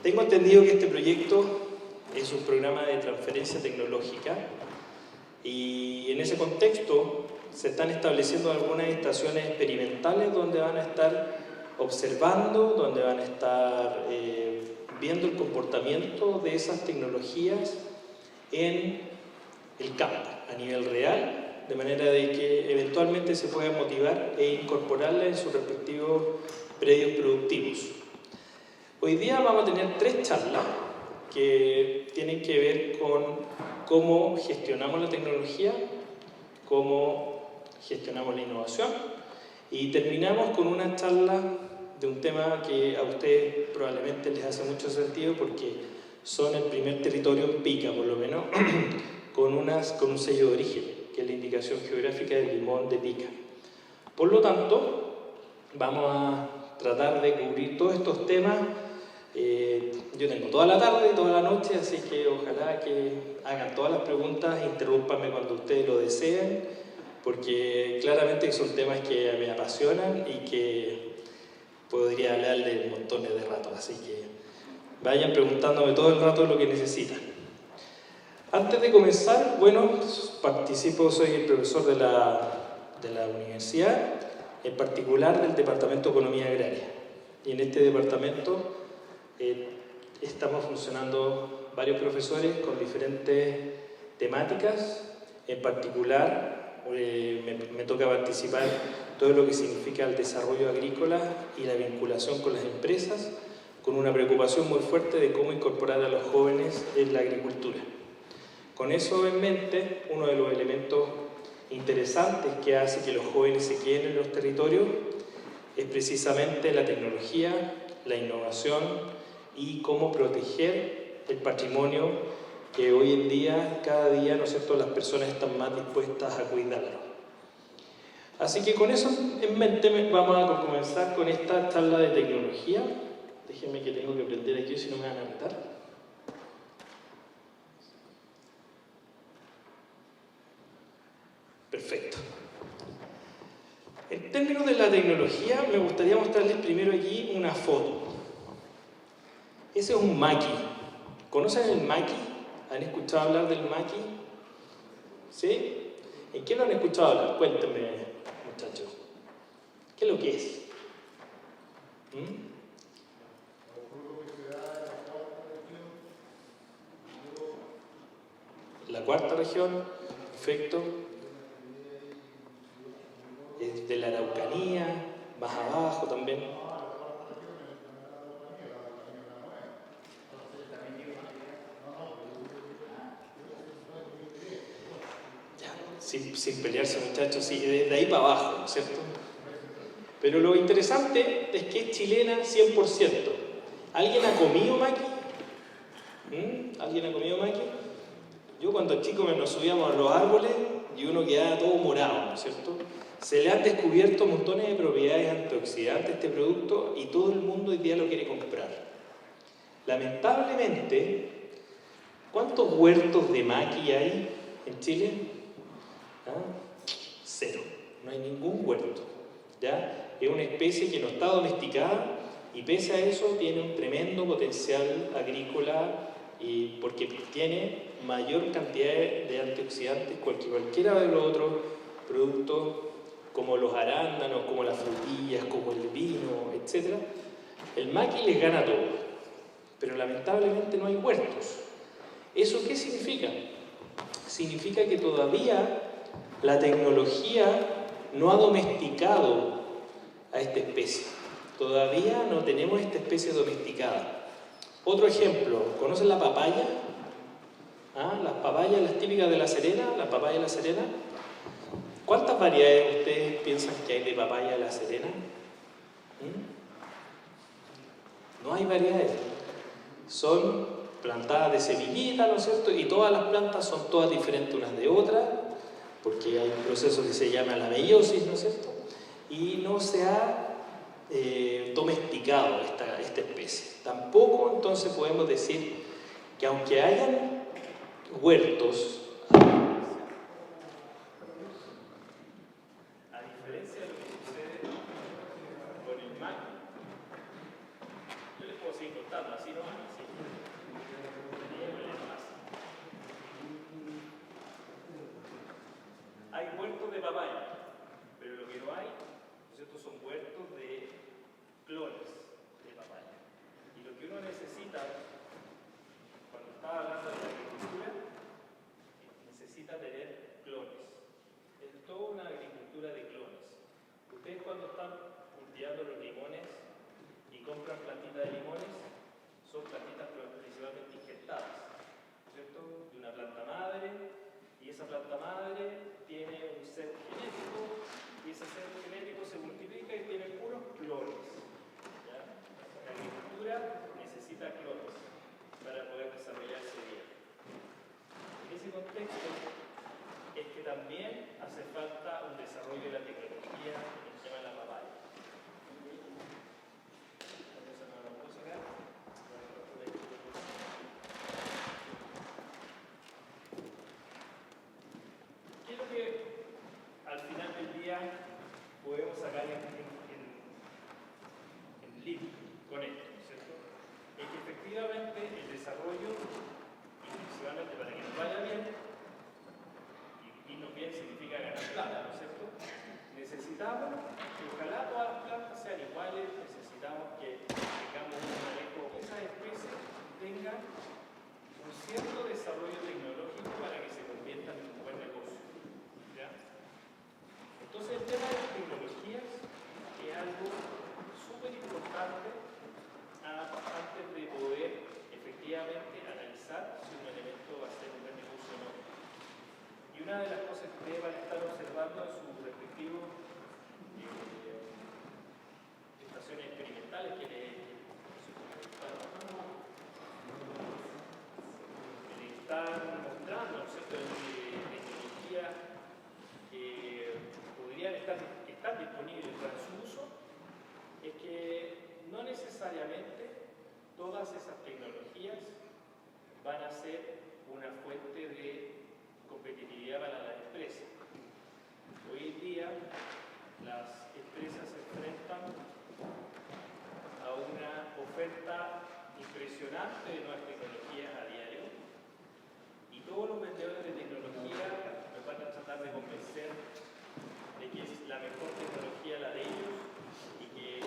Tengo entendido que este proyecto es un programa de transferencia tecnológica y en ese contexto se están estableciendo algunas estaciones experimentales donde van a estar observando, donde van a estar viendo el comportamiento de esas tecnologías en el campo, a nivel real, de manera de que eventualmente se pueda motivar e incorporarla en sus respectivos predios productivos. Hoy día vamos a tener 3 charlas que tienen que ver con cómo gestionamos la tecnología, cómo gestionamos la innovación, y terminamos con una charla de un tema que a ustedes probablemente les hace mucho sentido porque son el primer territorio en Pica, por lo menos, con un sello de origen, que es la indicación geográfica del limón de Pica. Por lo tanto, vamos a tratar de cubrir todos estos temas. Yo tengo toda la tarde y toda la noche, así que ojalá que hagan todas las preguntas, interrúmpanme cuando ustedes lo deseen, porque claramente son temas que me apasionan y que podría hablarles montones de rato, así que vayan preguntándome todo el rato lo que necesitan. Antes de comenzar, bueno, soy el profesor de la universidad, en particular del Departamento de Economía Agraria, y en este departamento estamos funcionando varios profesores con diferentes temáticas. En particular, me toca participar todo lo que significa el desarrollo agrícola y la vinculación con las empresas, con una preocupación muy fuerte de cómo incorporar a los jóvenes en la agricultura. Con eso en mente, uno de los elementos interesantes que hace que los jóvenes se queden en los territorios es precisamente la tecnología, la innovación y cómo proteger el patrimonio que hoy en día, cada día, ¿no es cierto?, las personas están más dispuestas a cuidarlo. Así que con eso en mente vamos a comenzar con esta charla de tecnología. Déjenme que tengo que prender aquí, si no me van a matar. Perfecto. En términos de la tecnología, me gustaría mostrarles primero aquí una foto. Ese es un maqui. ¿Conocen el maqui? ¿Han escuchado hablar del maqui? ¿Sí? ¿En qué lo han escuchado hablar? Cuéntenme, muchachos. ¿Qué es lo que es? La cuarta región, perfecto. Es de la Araucanía, más abajo también. Sin pelearse, muchachos, sí, de ahí para abajo, ¿no es cierto? Pero lo interesante es que es chilena 100%. ¿Alguien ha comido maqui? ¿Alguien ha comido maqui? Yo cuando chico nos subíamos a los árboles y uno quedaba todo morado, ¿no es cierto? Se le han descubierto montones de propiedades antioxidantes a este producto y todo el mundo hoy día lo quiere comprar. Lamentablemente, ¿cuántos huertos de maqui hay en Chile? Cero, no hay ningún huerto, ¿ya? Es una especie que no está domesticada y pese a eso tiene un tremendo potencial agrícola porque tiene mayor cantidad de antioxidantes que cualquiera de los otros productos como los arándanos, como las frutillas, como el vino, etc. El maqui les gana todo, pero lamentablemente no hay huertos. ¿Eso qué significa? Significa que todavía la tecnología no ha domesticado a esta especie. Todavía no tenemos esta especie domesticada. Otro ejemplo, ¿conocen la papaya? Las papayas, las típicas de La Serena, la papaya de La Serena. ¿Cuántas variedades ustedes piensan que hay de papaya de La Serena? No hay variedades. Son plantadas de semillita, ¿no es cierto? Y todas las plantas son todas diferentes unas de otras, porque hay un proceso que se llama la meiosis, ¿no es cierto? Y no se ha domesticado esta especie. Tampoco entonces podemos decir que aunque hayan huertos, a diferencia de lo que sucede con el maqui, yo les puedo seguir cortando, así nomás, así. Hay huertos de papaya, pero lo que no hay, ¿no es cierto?, son huertos de clones de papaya. Y lo que uno necesita, cuando está hablando de la agricultura, necesita tener clones. Es toda una agricultura de clones. Ustedes cuando están cultivando los limones y compran plantitas de limones, son plantitas principalmente ingestadas, ¿cierto?, de una planta madre, y esa planta madre tiene un set genético, y ese set genético se multiplica y tiene puros clones. ¿Ya? La agricultura necesita clones para poder desarrollarse bien. En ese contexto es que también hace falta un desarrollo de la tecnología que se llama la papaya. ¿Qué es lo que al final del día podemos sacar en línea con esto, ¿cierto? Es que efectivamente el desarrollo, y principalmente para que nos vaya bien, y irnos bien significa ganar plata, ¿no es cierto? Necesitamos que ojalá todas las plantas sean iguales, necesitamos que tengamos un manejo, que esas especies tengan un cierto desarrollo tecnológico para que se conviertan en un buen negocio. ¿Ya? Entonces el tema de las tecnologías es algo súper importante antes de poder efectivamente analizar si un elemento va a ser un buen negocio o no. Y una de las cosas que ustedes van a estar observando en sus respectivos estaciones experimentales que les están mostrando, ¿no es cierto?, tecnologías que podrían estar disponibles para su uso, es que no necesariamente todas esas tecnologías van a ser una fuente de competitividad para las empresas. Hoy en día las empresas se enfrentan a una oferta impresionante de nuevas tecnologías a diario, y todos los vendedores de tecnología nos van a tratar de convencer de que es la mejor tecnología la de ellos y que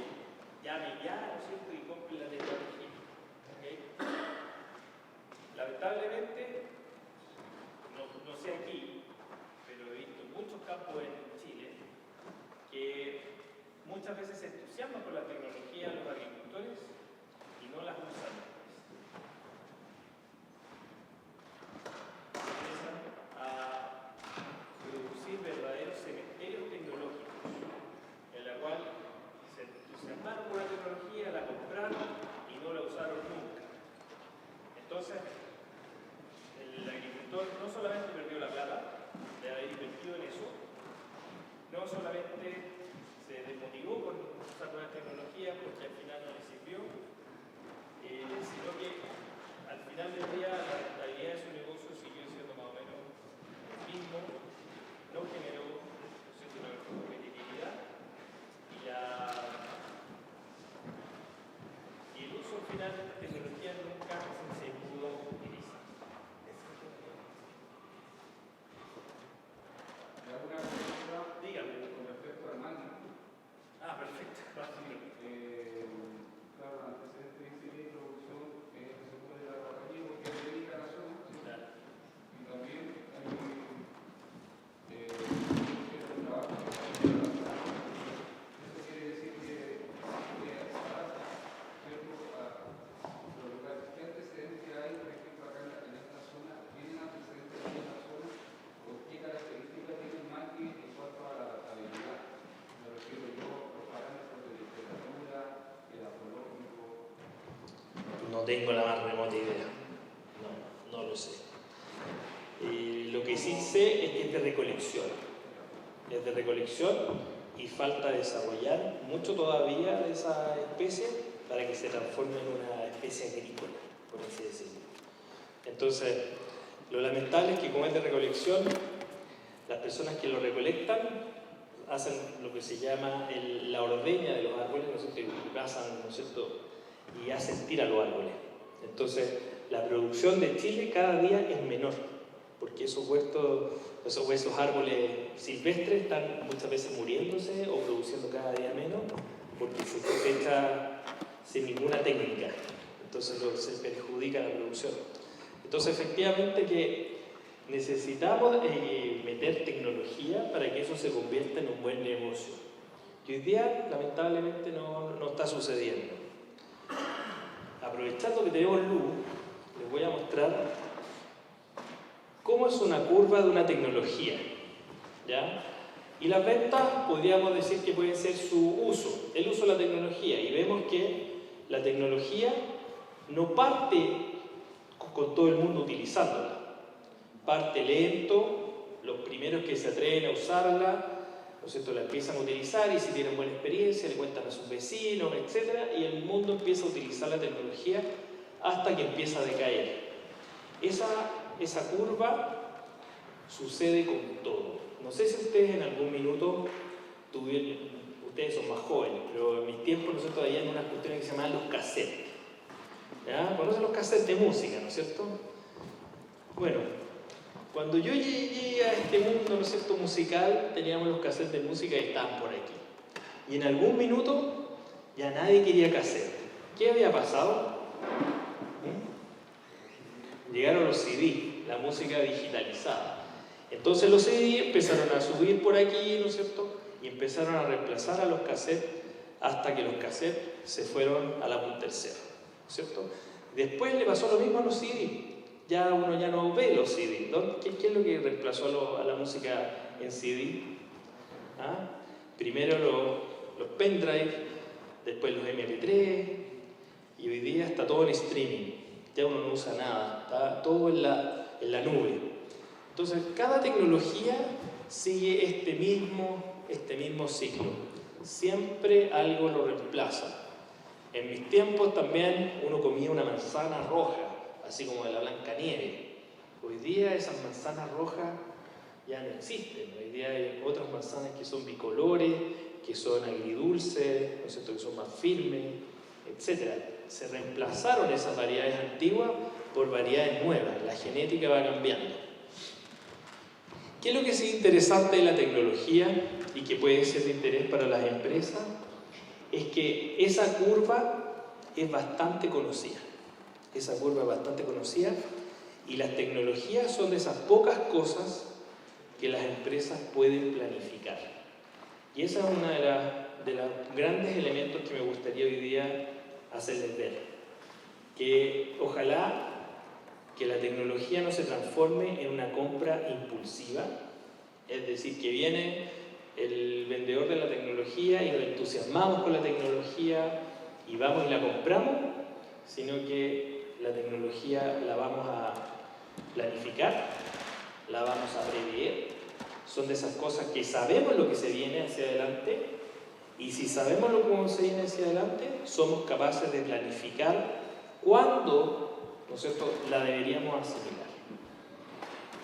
llamen ya, ¿no es cierto?, y compren la tecnología. ¿Okay? Lamentablemente, no sé aquí, pero he visto en muchos campos en Chile que muchas veces se entusiasman con la tecnología los agricultores y no las usan. Empiezan a producir verdaderos cementerios tecnológicos, en la cual se entusiasmaron con la tecnología, la compraron y no la usaron nunca. Entonces, el agricultor no solamente perdió la plata de haber invertido en eso, no solamente se desmotivó con usar nuevas tecnologías porque al final no le sirvió, sino que al final del día la rentabilidad de su negocio siguió siendo más o menos el mismo, no generó una mejor competitividad y el uso final de esta tecnología nunca se pudo utilizar. ¿Alguna pregunta? Dígame. Con respecto al mangue. Perfecto. Claro, el antecedente de ingeniería y producción es el sector de la compañía porque es dedica a la zona, ¿sí? Claro. Y también hay cierto trabajo que se hace en la zona. Eso quiere decir que se adapta, ¿cierto?, a los lugares. ¿Qué antecedentes hay, por ejemplo, acá en esta zona? ¿Tienen antecedentes en esta zona? ¿O qué características tiene el mangue en cuanto a la adaptabilidad? Me refiero yo a los parámetros de temperatura, edafológico. No tengo la más remota idea. No lo sé. Lo que sí sé es que es de recolección. Es de recolección y falta desarrollar mucho todavía de esa especie para que se transforme en una especie agrícola, por así decirlo. Entonces, lo lamentable es que como es de recolección, las personas que lo recolectan hacen lo que se llama la ordeña de los árboles, ¿no es cierto?, y pasan, ¿no es cierto?, y hacen sentir a los árboles. Entonces, la producción de Chile cada día es menor, porque esos huertos, esos árboles silvestres están muchas veces muriéndose o produciendo cada día menos, porque se cosecha sin ninguna técnica. Entonces se perjudica la producción. Entonces, efectivamente que necesitamos meter tecnología para que eso se convierta en un buen negocio. Y hoy día, lamentablemente, no está sucediendo. Aprovechando que tenemos luz, les voy a mostrar cómo es una curva de una tecnología, ¿ya? Y las ventas, podríamos decir que pueden ser su uso, el uso de la tecnología. Y vemos que la tecnología no parte con todo el mundo utilizándola. Parte lento, los primeros que se atreven a usarla, ¿no es cierto?, la empiezan a utilizar y si tienen buena experiencia le cuentan a sus vecinos, etc. Y el mundo empieza a utilizar la tecnología hasta que empieza a decaer. Esa curva sucede con todo. No sé si ustedes en algún minuto ustedes son más jóvenes, pero en mis tiempos nosotros había unas cuestiones que se llamaban los cassettes. ¿Ya? ¿Conocen los cassettes de música, no es cierto? Bueno, cuando yo llegué a este mundo, ¿no es cierto?, musical, teníamos los cassettes de música y estaban por aquí. Y en algún minuto ya nadie quería cassette. ¿Qué había pasado? Llegaron los CD, la música digitalizada. Entonces los CD empezaron a subir por aquí, ¿no es cierto?, y empezaron a reemplazar a los cassettes hasta que los cassettes se fueron a la punta del cerro, ¿no es cierto? Después le pasó lo mismo a los CD. Ya uno ya no ve los CD. ¿Qué es lo que reemplazó a la música en CD? ¿Ah? Primero los pendrive, después los MP3, y hoy día está todo en streaming. Ya uno no usa nada, está todo en la nube. Entonces, cada tecnología sigue este mismo ciclo. Siempre algo lo reemplaza. En mis tiempos también uno comía una manzana roja, así como de la Blancanieves. Hoy día esas manzanas rojas ya no existen. Hoy día hay otras manzanas que son bicolores, que son agridulces, ¿no es cierto?, que son más firmes, etc. Se reemplazaron esas variedades antiguas por variedades nuevas. La genética va cambiando. ¿Qué es lo que es interesante de la tecnología y que puede ser de interés para las empresas? Es que esa curva es bastante conocida. Esa curva es bastante conocida y las tecnologías son de esas pocas cosas que las empresas pueden planificar. Y esa es una de los grandes elementos que me gustaría hoy día hacerles ver. Que ojalá que la tecnología no se transforme en una compra impulsiva, es decir, que viene el vendedor de la tecnología y nos entusiasmamos con la tecnología y vamos y la compramos, sino que la tecnología la vamos a planificar, la vamos a prever. Son de esas cosas que sabemos lo que se viene hacia adelante, y si sabemos lo que se viene hacia adelante, somos capaces de planificar cuándo, ¿no es cierto?, la deberíamos asimilar.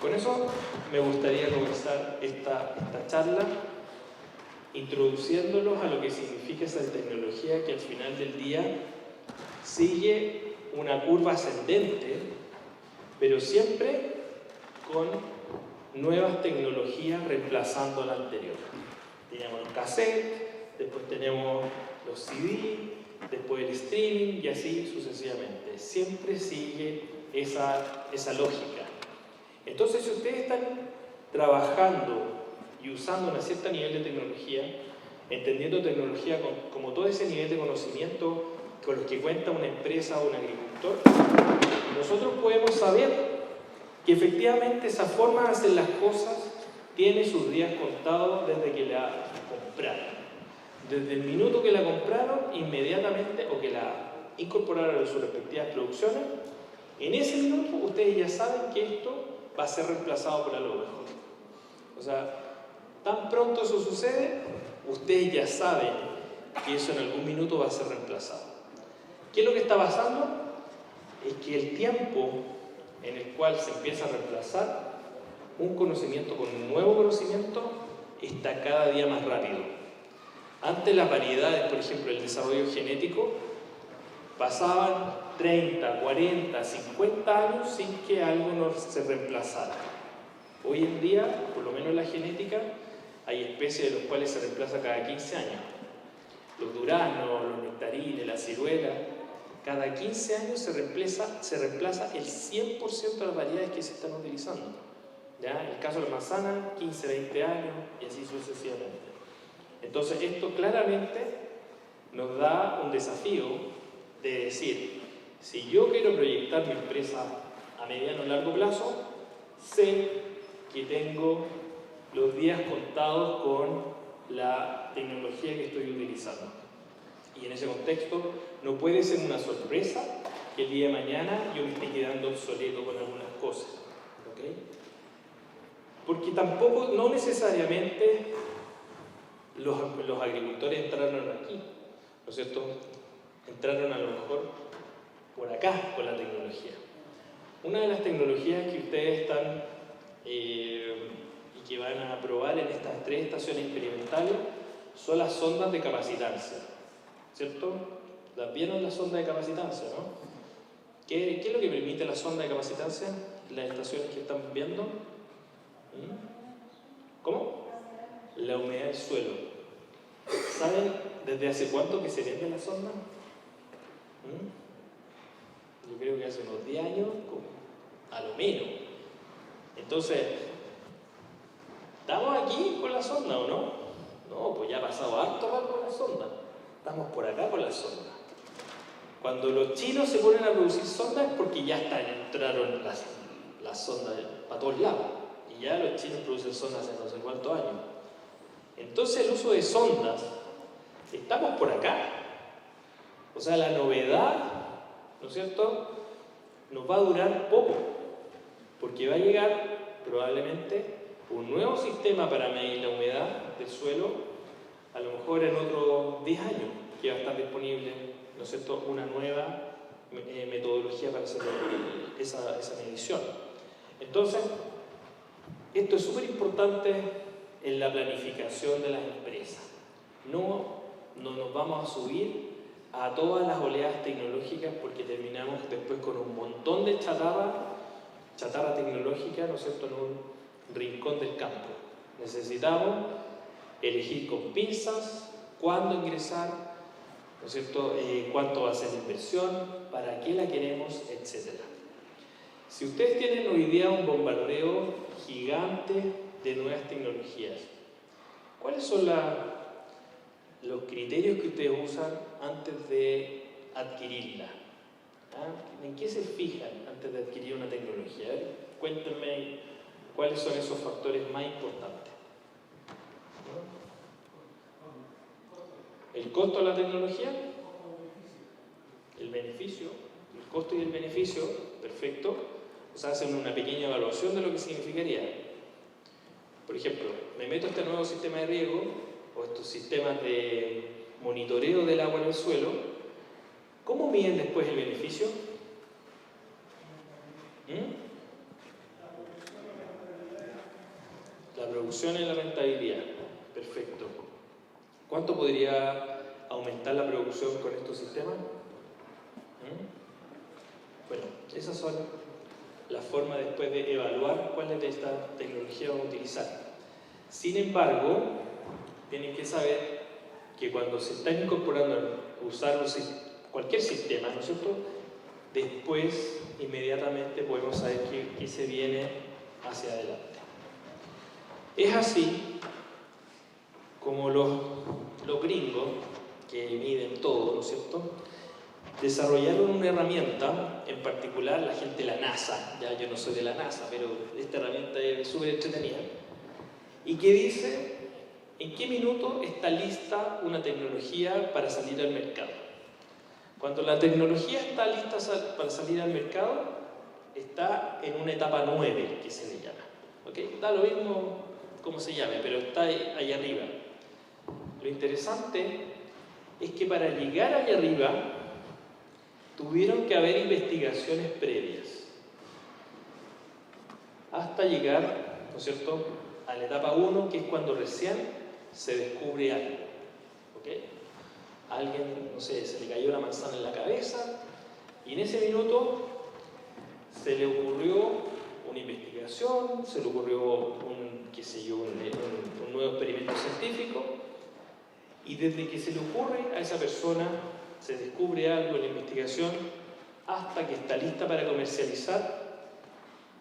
Con eso me gustaría comenzar esta charla introduciéndolos a lo que significa esa tecnología que al final del día sigue una curva ascendente, pero siempre con nuevas tecnologías reemplazando la anterior. Teníamos los cassettes, después tenemos los CD, después el streaming y así sucesivamente. Siempre sigue esa lógica. Entonces, si ustedes están trabajando y usando un cierto nivel de tecnología, entendiendo tecnología como todo ese nivel de conocimiento con los que cuenta una empresa o un agricultor, nosotros podemos saber que efectivamente esa forma de hacer las cosas tiene sus días contados desde que la compraron. Desde el minuto que la compraron, inmediatamente, o que la incorporaron a sus respectivas producciones, en ese minuto ustedes ya saben que esto va a ser reemplazado por algo mejor. O sea, tan pronto eso sucede, ustedes ya saben que eso en algún minuto va a ser reemplazado. ¿Qué es lo que está pasando? Es que el tiempo en el cual se empieza a reemplazar un conocimiento con un nuevo conocimiento está cada día más rápido. Antes las variedades, por ejemplo, el desarrollo genético, pasaban 30, 40, 50 años sin que algo no se reemplazara. Hoy en día, por lo menos en la genética, hay especies de las cuales se reemplaza cada 15 años. Los duraznos, los nectarines, la ciruela, cada 15 años se reemplaza el 100% de las variedades que se están utilizando. ¿Ya? En el caso de la manzana, 15, 20 años y así sucesivamente. Entonces, esto claramente nos da un desafío de decir, si yo quiero proyectar mi empresa a mediano o largo plazo, sé que tengo los días contados con la tecnología que estoy utilizando. Y en ese contexto, no puede ser una sorpresa que el día de mañana yo me esté quedando obsoleto con algunas cosas. ¿Okay? Porque tampoco, no necesariamente los agricultores entraron aquí, ¿no es cierto? Entraron a lo mejor por acá con la tecnología. Una de las tecnologías que ustedes están y que van a probar en estas 3 estaciones experimentales son las sondas de capacitancia, ¿cierto? ¿Las vieron las sondas de capacitancia, no? ¿Qué es lo que permite la sonda de capacitancia? Las estaciones que están viendo. ¿Cómo? La humedad del suelo. ¿Saben desde hace cuánto que se vende la sonda? Yo creo que hace unos 10 años, a lo menos. Entonces, ¿estamos aquí con la sonda o no? No, pues ya ha pasado harto rato con la sonda. Estamos por acá con la sonda. Cuando los chinos se ponen a producir sondas es porque ya entraron las sondas para todos lados. Y ya los chinos producen sondas hace no sé cuántos años. Entonces el uso de sondas, estamos por acá. O sea, la novedad, ¿no es cierto?, nos va a durar poco. Porque va a llegar probablemente un nuevo sistema para medir la humedad del suelo, a lo mejor en otros 10 años, que va a estar disponible, ¿no es cierto?, una nueva metodología para hacer esa medición. Entonces, esto es súper importante en la planificación de las empresas. No nos vamos a subir a todas las oleadas tecnológicas porque terminamos después con un montón de chatarra tecnológica, ¿no es cierto?, en un rincón del campo. Necesitamos elegir con pinzas cuándo ingresar, ¿no es cierto?, cuánto va a ser la inversión, para qué la queremos, etc. Si ustedes tienen hoy día un bombardeo gigante de nuevas tecnologías, ¿cuáles son los criterios que ustedes usan antes de adquirirla? ¿En qué se fijan antes de adquirir una tecnología? Cuéntenme cuáles son esos factores más importantes. ¿El costo de la tecnología? El beneficio. El costo y el beneficio, perfecto. O sea, hacen una pequeña evaluación de lo que significaría. Por ejemplo, me meto a este nuevo sistema de riego o estos sistemas de monitoreo del agua en el suelo. ¿Cómo miden después el beneficio? La producción y la rentabilidad. Perfecto. ¿Cuánto podría aumentar la producción con estos sistemas? Bueno, esas son las formas después de evaluar cuáles de estas tecnologías vamos a utilizar. Sin embargo, tienen que saber que cuando se están incorporando a usar cualquier sistema, ¿no es cierto?, después inmediatamente podemos saber qué se viene hacia adelante. Es así como los gringos, que miden todo, ¿no es cierto?, desarrollaron una herramienta, en particular la gente de la NASA, ya yo no soy de la NASA, pero esta herramienta es súper entretenida, y que dice en qué minuto está lista una tecnología para salir al mercado. Cuando la tecnología está lista para salir al mercado, está en una etapa 9, que se le llama. ¿Okay? Da lo mismo cómo se llame, pero está ahí arriba. Lo interesante es que para llegar allá arriba tuvieron que haber investigaciones previas hasta llegar, ¿no es cierto?, a la etapa 1, que es cuando recién se descubre algo. ¿Okay? A alguien, no sé, se le cayó una manzana en la cabeza y en ese minuto se le ocurrió una investigación, se le ocurrió un nuevo experimento científico, y desde que se le ocurre a esa persona, se descubre algo en la investigación, hasta que está lista para comercializar,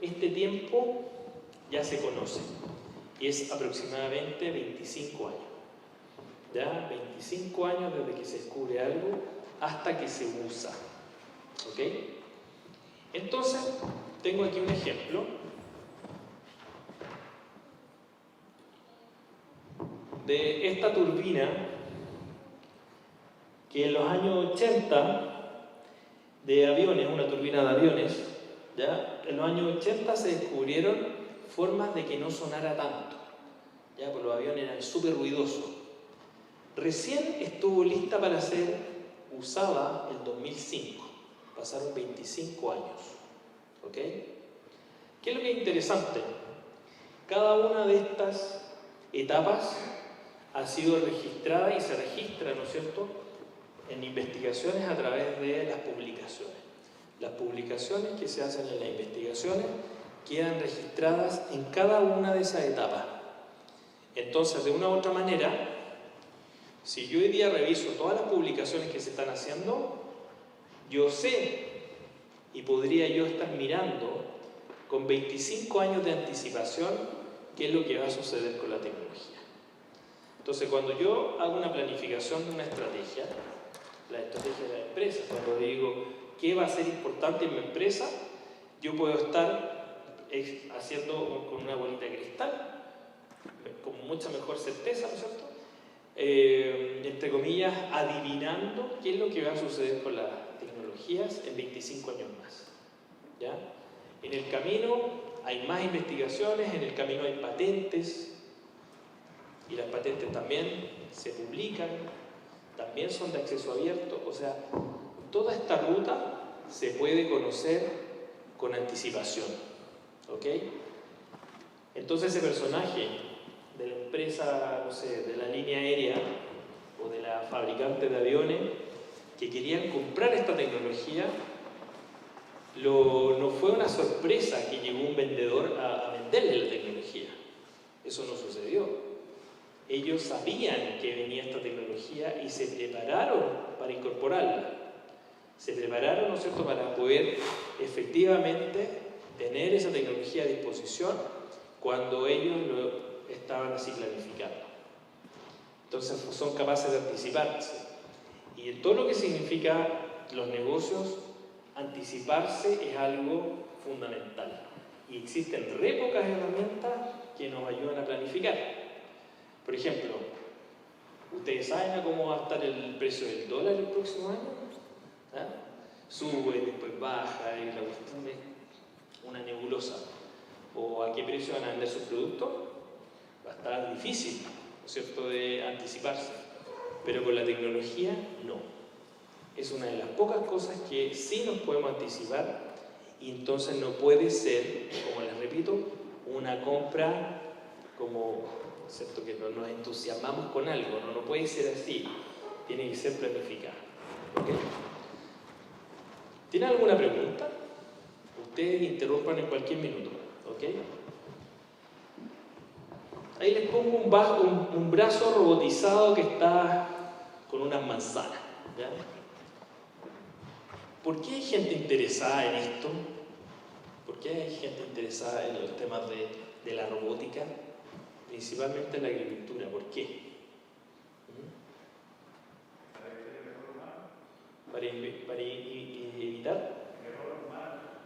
este tiempo ya se conoce, y es aproximadamente 25 años. Ya 25 años desde que se descubre algo hasta que se usa. ¿Ok? Entonces, tengo aquí un ejemplo de esta turbina que en los años 80 de aviones, una turbina de aviones, ¿ya? En los años 80 se descubrieron formas de que no sonara tanto, ¿ya? Porque los aviones eran súper ruidosos. Recién estuvo lista para ser usada en 2005. Pasaron 25 años. ¿Ok? ¿Qué es lo que es interesante? Cada una de estas etapas ha sido registrada y se registra, ¿no es cierto?, en investigaciones a través de las publicaciones. Las publicaciones que se hacen en las investigaciones quedan registradas en cada una de esas etapas. Entonces, de una u otra manera, si yo hoy día reviso todas las publicaciones que se están haciendo, yo sé y podría yo estar mirando con 25 años de anticipación qué es lo que va a suceder con la tecnología. Entonces, cuando yo hago una planificación de una estrategia, la estrategia de la empresa, cuando digo qué va a ser importante en mi empresa, yo puedo estar haciendo con una bolita de cristal, con mucha mejor certeza, ¿no es cierto? Entre comillas, adivinando qué es lo que va a suceder con las tecnologías en 25 años más. ¿Ya? En el camino hay más investigaciones, en el camino hay patentes, y las patentes también se publican, también son de acceso abierto. O sea, toda esta ruta se puede conocer con anticipación. ¿Ok? Entonces ese personaje de la empresa, no sé, de la línea aérea o de la fabricante de aviones que querían comprar esta tecnología, no fue una sorpresa que llegó un vendedor a venderle la tecnología. Eso no sucedió. Ellos sabían que venía esta tecnología y se prepararon para incorporarla. Se prepararon, ¿no es cierto?, para poder efectivamente tener esa tecnología a disposición cuando ellos lo estaban así planificando. Entonces son capaces de anticiparse. Y en todo lo que significa los negocios, anticiparse es algo fundamental. Y existen re pocas herramientas que nos ayudan a planificar. Por ejemplo, ¿ustedes saben cómo va a estar el precio del dólar el próximo año? ¿Ah? Sube, después baja, y la cuestión es una nebulosa. ¿O a qué precio van a vender sus productos? Va a estar difícil, ¿no es cierto?, de anticiparse. Pero con la tecnología, no. Es una de las pocas cosas que sí nos podemos anticipar, y entonces no puede ser, como les repito, una compra como, ¿cierto?, que nos entusiasmamos con algo. No puede ser así. Tiene que ser planificado. ¿Ok? ¿Tienen alguna pregunta? Ustedes interrumpan en cualquier minuto. ¿Ok? Ahí les pongo un brazo robotizado que está con unas manzanas. ¿Ya? ¿Por qué hay gente interesada en esto? ¿Por qué hay gente interesada en los temas de la robótica? Principalmente en la agricultura. ¿Por qué? Para evitar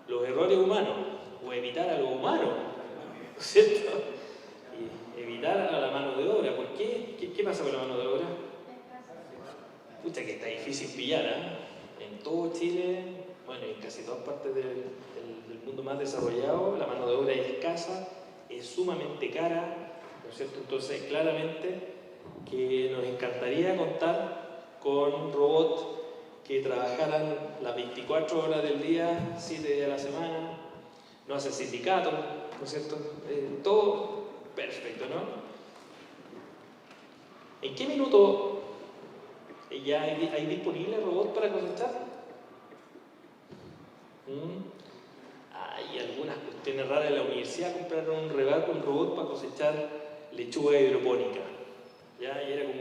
los errores humanos, o evitar a los humanos, ¿no es cierto? Y evitar a la mano de obra. ¿Por qué? ¿Qué pasa con la mano de obra? Pucha, que está difícil pillar, ¿eh? En todo Chile, bueno, en casi todas partes del mundo más desarrollado, la mano de obra es escasa, es sumamente cara, ¿no es cierto? Entonces, claramente que nos encantaría contar con robots que trabajaran las 24 horas del día, 7 días a la semana, no hacen sindicato, ¿no es cierto? Todo perfecto, ¿no? ¿En qué minuto ¿Ya hay disponibles robots para cosechar? Hay algunas cuestiones raras. En la universidad compraron un robot para cosechar lechuga hidropónica. ¿Ya? Y era como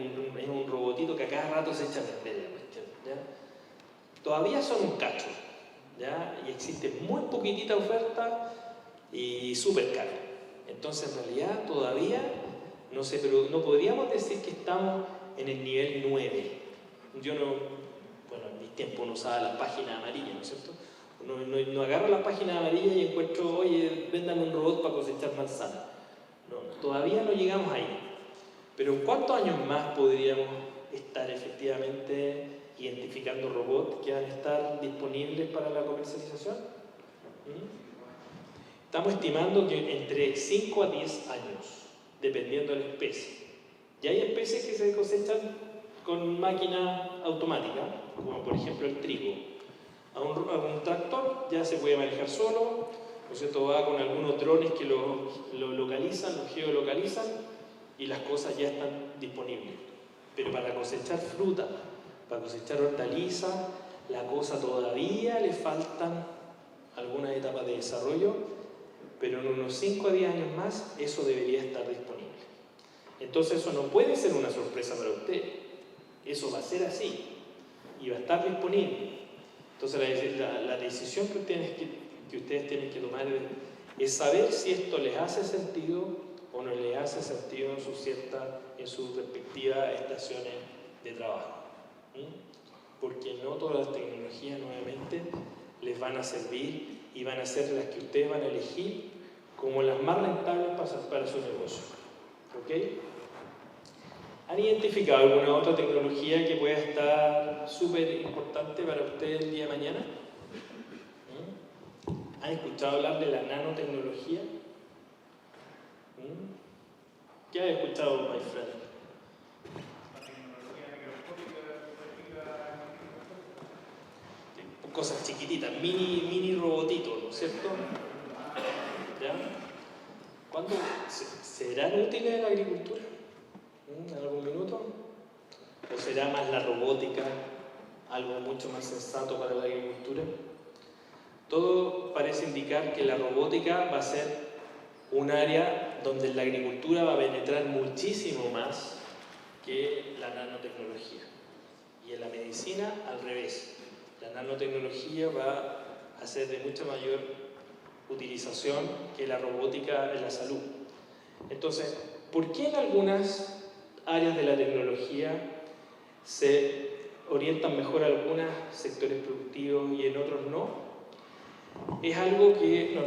un robotito que a cada rato se echa a perder la cuestión. ¿Ya? Todavía son un cacho, ¿ya? Y existe muy poquitita oferta y súper caro. Entonces, en realidad, todavía no sé, pero no podríamos decir que estamos en el nivel 9. Yo en mi tiempo no usaba las páginas amarillas, ¿no es cierto? No agarro las páginas amarillas y encuentro, oye, véndame un robot para cosechar manzanas. No, todavía no llegamos ahí. Pero ¿en cuántos años más podríamos estar efectivamente identificando robots que van a estar disponibles para la comercialización? Estamos estimando que entre 5 a 10 años, dependiendo de la especie. Y hay especies que se cosechan con máquina automática, como por ejemplo el trigo. A un tractor ya se puede manejar solo, ¿no es cierto? Va con algunos drones que lo localizan, lo geolocalizan, y las cosas ya están disponibles. Pero para cosechar fruta, para cosechar hortalizas, la cosa todavía le faltan algunas etapas de desarrollo, pero en unos 5 a 10 años más eso debería estar disponible. Entonces eso no puede ser una sorpresa para usted, eso va a ser así y va a estar disponible. Entonces la decisión que ustedes tienen que tomar es saber si esto les hace sentido o no les hace sentido en sus respectivas estaciones de trabajo. Porque no todas las tecnologías nuevamente les van a servir y van a ser las que ustedes van a elegir como las más rentables para su negocio. ¿Ok? ¿Han identificado alguna otra tecnología que pueda estar súper importante para ustedes el día de mañana? ¿Han escuchado hablar de la nanotecnología? ¿Qué has escuchado, my friend? La tecnología microscópica, Cosas chiquititas, mini robotitos, ¿no es cierto? ¿Ya? ¿Cuándo serán útiles en la agricultura? ¿En algún minuto? ¿O será más la robótica algo mucho más sensato para la agricultura? Todo parece indicar que la robótica va a ser un área donde la agricultura va a penetrar muchísimo más que la nanotecnología. Y en la medicina, al revés. La nanotecnología va a ser de mucha mayor utilización que la robótica en la salud. Entonces, ¿por qué en algunas áreas de la tecnología se orientan mejor a algunos sectores productivos y en otros no? Es algo que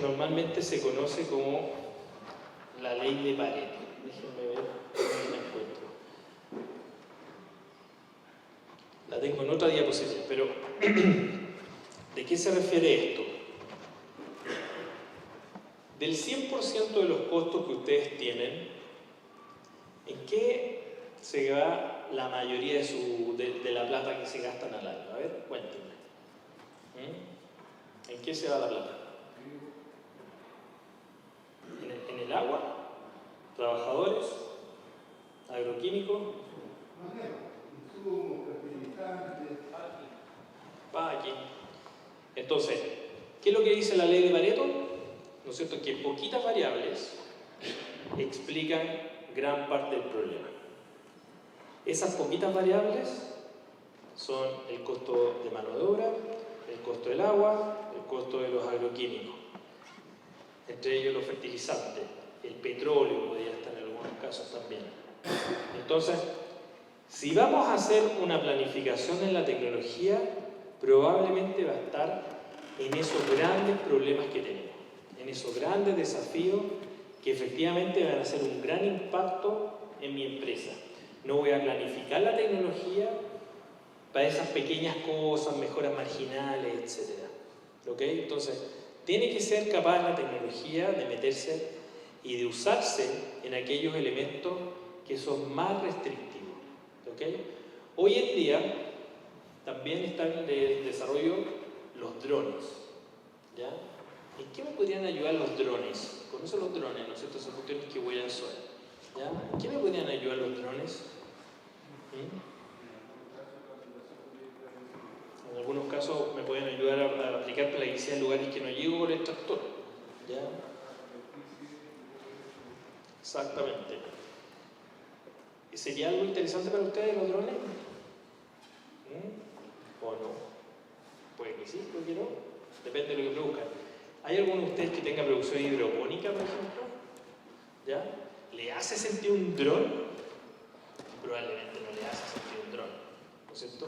normalmente se conoce como la ley de Pareto. Déjenme ver cómo la encuentro. La tengo en otra diapositiva, pero ¿de qué se refiere esto? Del 100% de los costos que ustedes tienen, ¿en qué se va la mayoría de la plata que se gastan al año? A ver, cuéntenme. ¿En qué se va la plata? ¿En el agua? ¿Trabajadores? ¿Agroquímicos? Insumos, fertilizantes, Aquí. Entonces, ¿qué es lo que dice la ley de Pareto? ¿No es cierto? Que poquitas variables explican gran parte del problema. Esas poquitas variables son el costo de mano de obra, el costo del agua, el costo de los agroquímicos, entre ellos los fertilizantes, el petróleo podría estar en algunos casos también. Entonces, si vamos a hacer una planificación en la tecnología, probablemente va a estar en esos grandes problemas que tenemos, en esos grandes desafíos que efectivamente van a hacer un gran impacto en mi empresa. No voy a planificar la tecnología para esas pequeñas cosas, mejoras marginales, etc. ¿Ok? Entonces, tiene que ser capaz la tecnología de meterse y de usarse en aquellos elementos que son más restrictivos. ¿Ok? Hoy en día también están en desarrollo los drones. ¿Ya? ¿En qué me podrían ayudar los drones? ¿Conocen los drones? ¿No es cierto? Esas cuestiones que vuelan solas. ¿Ya? ¿En qué me podrían ayudar los drones? pueden ayudar a aplicar plaguicidas en lugares que no llego con el tractor. ¿Ya? Exactamente. ¿Sería algo interesante para ustedes los drones? ¿O no? Puede que sí, puede que no. Depende de lo que produzcan. ¿Hay alguno de ustedes que tenga producción hidropónica, por ejemplo? ¿Ya? ¿Le hace sentido un dron? Probablemente no le hace sentido un dron, ¿no es cierto?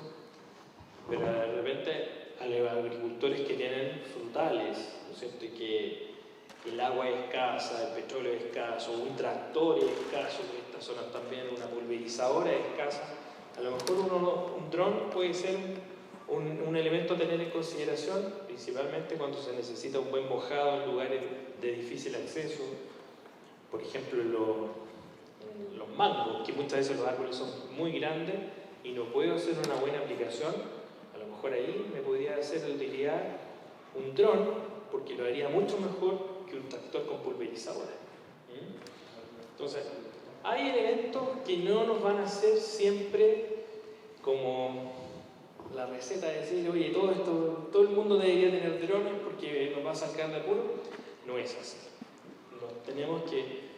Pero de repente a los agricultores que tienen frutales, ¿no es cierto? Y que el agua es escasa, el petróleo es escaso, un tractor es escaso, en estas zonas también una pulverizadora es escasa, a lo mejor un dron puede ser un elemento a tener en consideración, principalmente cuando se necesita un buen mojado en lugares de difícil acceso. Por ejemplo, los mangos, que muchas veces los árboles son muy grandes y no puedo hacer una buena aplicación, a lo mejor ahí me podría hacer de utilidad un dron, porque lo haría mucho mejor que un tractor con pulverizadora. Entonces, hay elementos que no nos van a hacer siempre como la receta de decir, oye, todo el mundo debería tener drones porque nos va a sacar de apuro. No es así. Tenemos que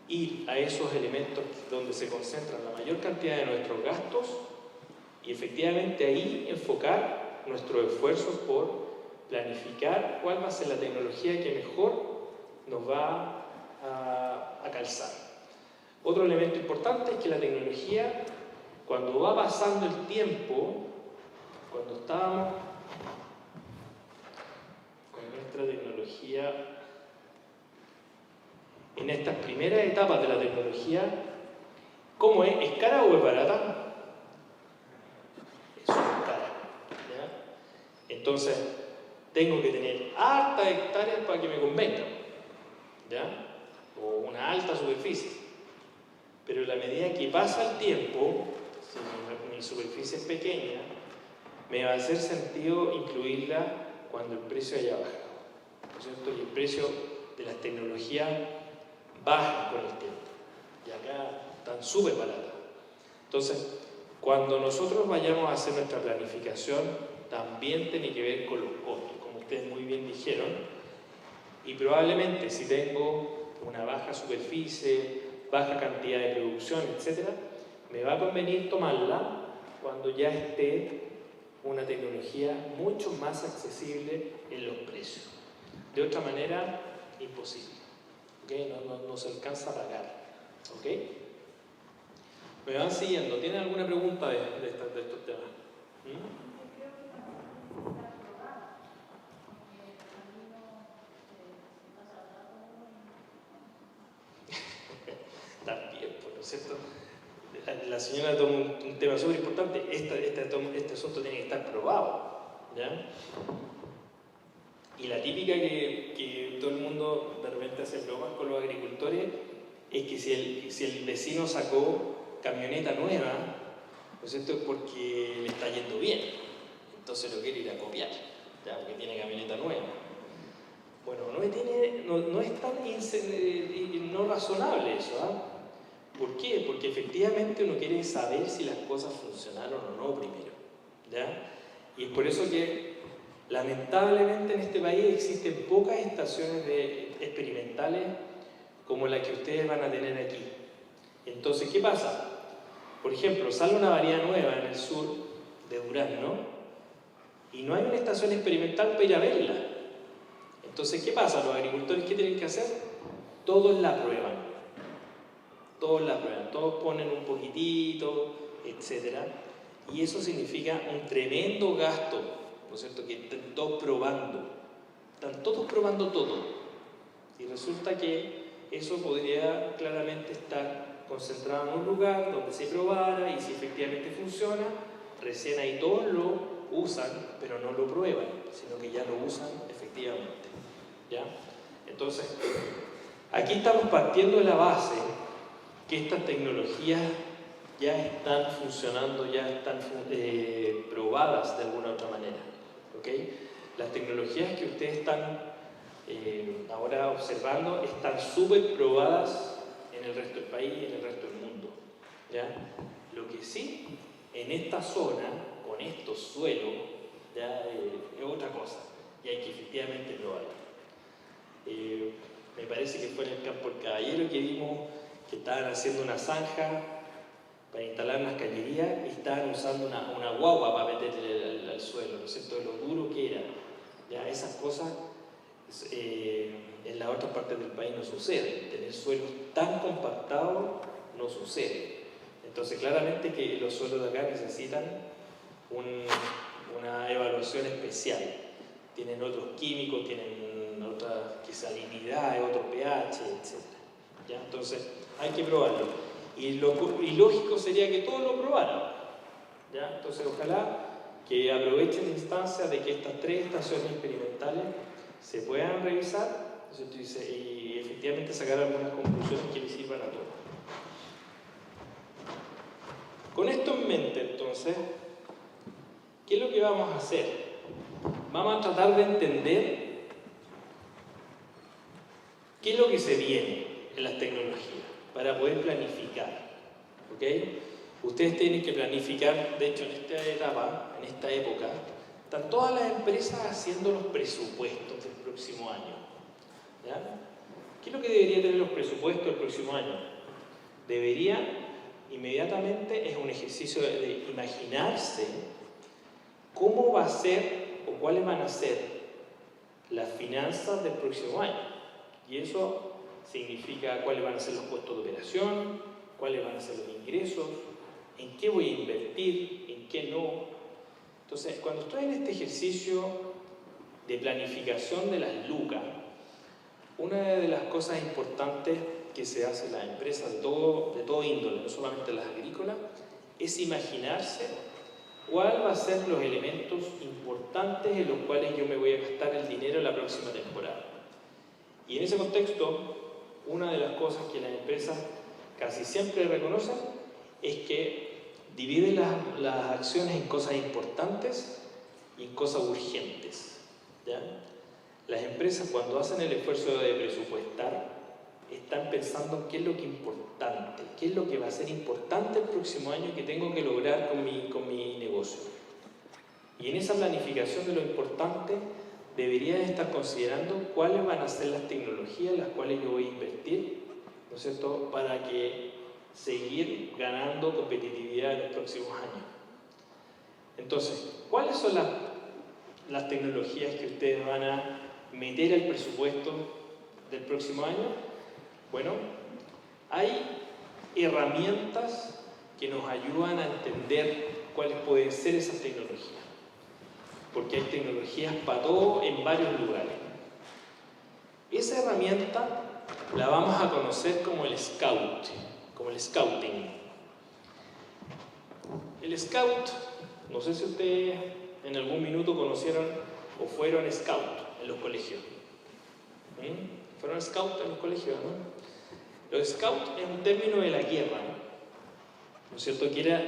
ir a esos elementos donde se concentran la mayor cantidad de nuestros gastos y efectivamente ahí enfocar nuestros esfuerzos por planificar cuál va a ser la tecnología que mejor nos va a calzar. Otro elemento importante es que la tecnología, cuando va pasando el tiempo, cuando estábamos con nuestra tecnología en estas primeras etapas de la tecnología, ¿cómo es? ¿Es cara o es barata? Es súper cara, ¿ya? Entonces, tengo que tener hartas hectáreas para que me convenga, ¿ya? O una alta superficie. Pero a la medida que pasa el tiempo, si mi superficie es pequeña, me va a hacer sentido incluirla cuando el precio haya bajado, ¿no es cierto? Y el precio de las tecnologías baja con el tiempo. Y acá están súper baratas. Entonces, cuando nosotros vayamos a hacer nuestra planificación, también tiene que ver con los costos, como ustedes muy bien dijeron. Y probablemente si tengo una baja superficie, baja cantidad de producción, etc., me va a convenir tomarla cuando ya esté una tecnología mucho más accesible en los precios. De otra manera, imposible. ¿Okay? No se alcanza a pagar. ¿Okay? Me van siguiendo. ¿Tienen alguna pregunta de estos temas? También, ¿no es cierto? La señora toma un tema súper importante. Este asunto tiene que estar probado, ¿ya? Y la típica que todo el mundo de repente hace bromas con los agricultores es que si el vecino sacó camioneta nueva, ¿no es cierto? Es porque le está yendo bien. Entonces lo quiere ir a copiar, ¿ya? Porque tiene camioneta nueva. Bueno, no es tan no razonable eso, ¿ah? ¿Por qué? Porque efectivamente uno quiere saber si las cosas funcionaron o no primero, ¿ya? Y es por eso que lamentablemente en este país existen pocas estaciones experimentales como la que ustedes van a tener aquí. Entonces, ¿qué pasa? Por ejemplo, sale una variedad nueva en el sur de durazno y no hay una estación experimental para ir a verla. Entonces, ¿qué pasa? Los agricultores, ¿qué tienen que hacer? Todos la prueban. Todos ponen un poquitito, etc. Y eso significa un tremendo gasto, ¿no es cierto? Que están todos probando todo. Y resulta que eso podría claramente estar concentrado en un lugar donde se probara y si efectivamente funciona, recién ahí todos lo usan, pero no lo prueban, sino que ya lo usan efectivamente, ¿ya? Entonces, aquí estamos partiendo de la base que estas tecnologías ya están funcionando, ya están probadas de alguna otra manera, ¿ok? Las tecnologías que ustedes están ahora observando están súper probadas en el resto del país y en el resto del mundo, ¿ya? Lo que sí, en esta zona, con estos suelos, ya es otra cosa, y hay que efectivamente probarlo. Me parece que fue en el Campo del Caballero que vimos que estaban haciendo una zanja para instalar unas cañerías y estaban usando una guagua para meterle al suelo, ¿no es cierto?, de lo duro que era. Ya esas cosas en las otras partes del país no suceden. Tener suelos tan compactados no sucede. Entonces claramente que los suelos de acá necesitan una evaluación especial. Tienen otros químicos, tienen otra salinidad, otro pH, etc. ¿Ya? Entonces hay que probarlo. Y lógico sería que todos lo probaran. ¿Ya? Entonces ojalá que aprovechen la instancia de que estas 3 estaciones experimentales se puedan revisar y efectivamente sacar algunas conclusiones que les sirvan a todos. Con esto en mente, entonces, ¿qué es lo que vamos a hacer? Vamos a tratar de entender qué es lo que se viene en las tecnologías para poder planificar. ¿Ok? Ustedes tienen que planificar, de hecho en esta etapa, en esta época, están todas las empresas haciendo los presupuestos del próximo año. ¿Ya? ¿Qué es lo que debería tener los presupuestos del próximo año? Debería, inmediatamente, es un ejercicio de imaginarse cómo va a ser o cuáles van a ser las finanzas del próximo año. Y eso significa cuáles van a ser los costos de operación, cuáles van a ser los ingresos, en qué voy a invertir, en qué no. Entonces, cuando estoy en este ejercicio de planificación de las lucas, una de las cosas importantes que se hace en las empresas de todo índole, no solamente las agrícolas, es imaginarse cuáles van a ser los elementos importantes en los cuales yo me voy a gastar el dinero en la próxima temporada. Y en ese contexto, una de las cosas que las empresas casi siempre reconocen es que dividen las acciones en cosas importantes y en cosas urgentes. ¿Ya? Las empresas, cuando hacen el esfuerzo de presupuestar, están pensando en qué es lo que es importante, qué es lo que va a ser importante el próximo año que tengo que lograr con mi negocio. Y en esa planificación de lo importante, deberían estar considerando cuáles van a ser las tecnologías en las cuales yo voy a invertir, ¿no es cierto?, para que seguir ganando competitividad en los próximos años. Entonces, ¿cuáles son las tecnologías que ustedes van a meter al presupuesto del próximo año? Bueno, hay herramientas que nos ayudan a entender cuáles pueden ser esas tecnologías. Porque hay tecnologías para todo en varios lugares. Esa herramienta la vamos a conocer como el Scout, como el Scouting. El Scout, no sé si ustedes en algún minuto conocieron o fueron Scout en los colegios. ¿Fueron Scout en los colegios? ¿No? Los Scouts es un término de la guerra, ¿no es cierto? Que era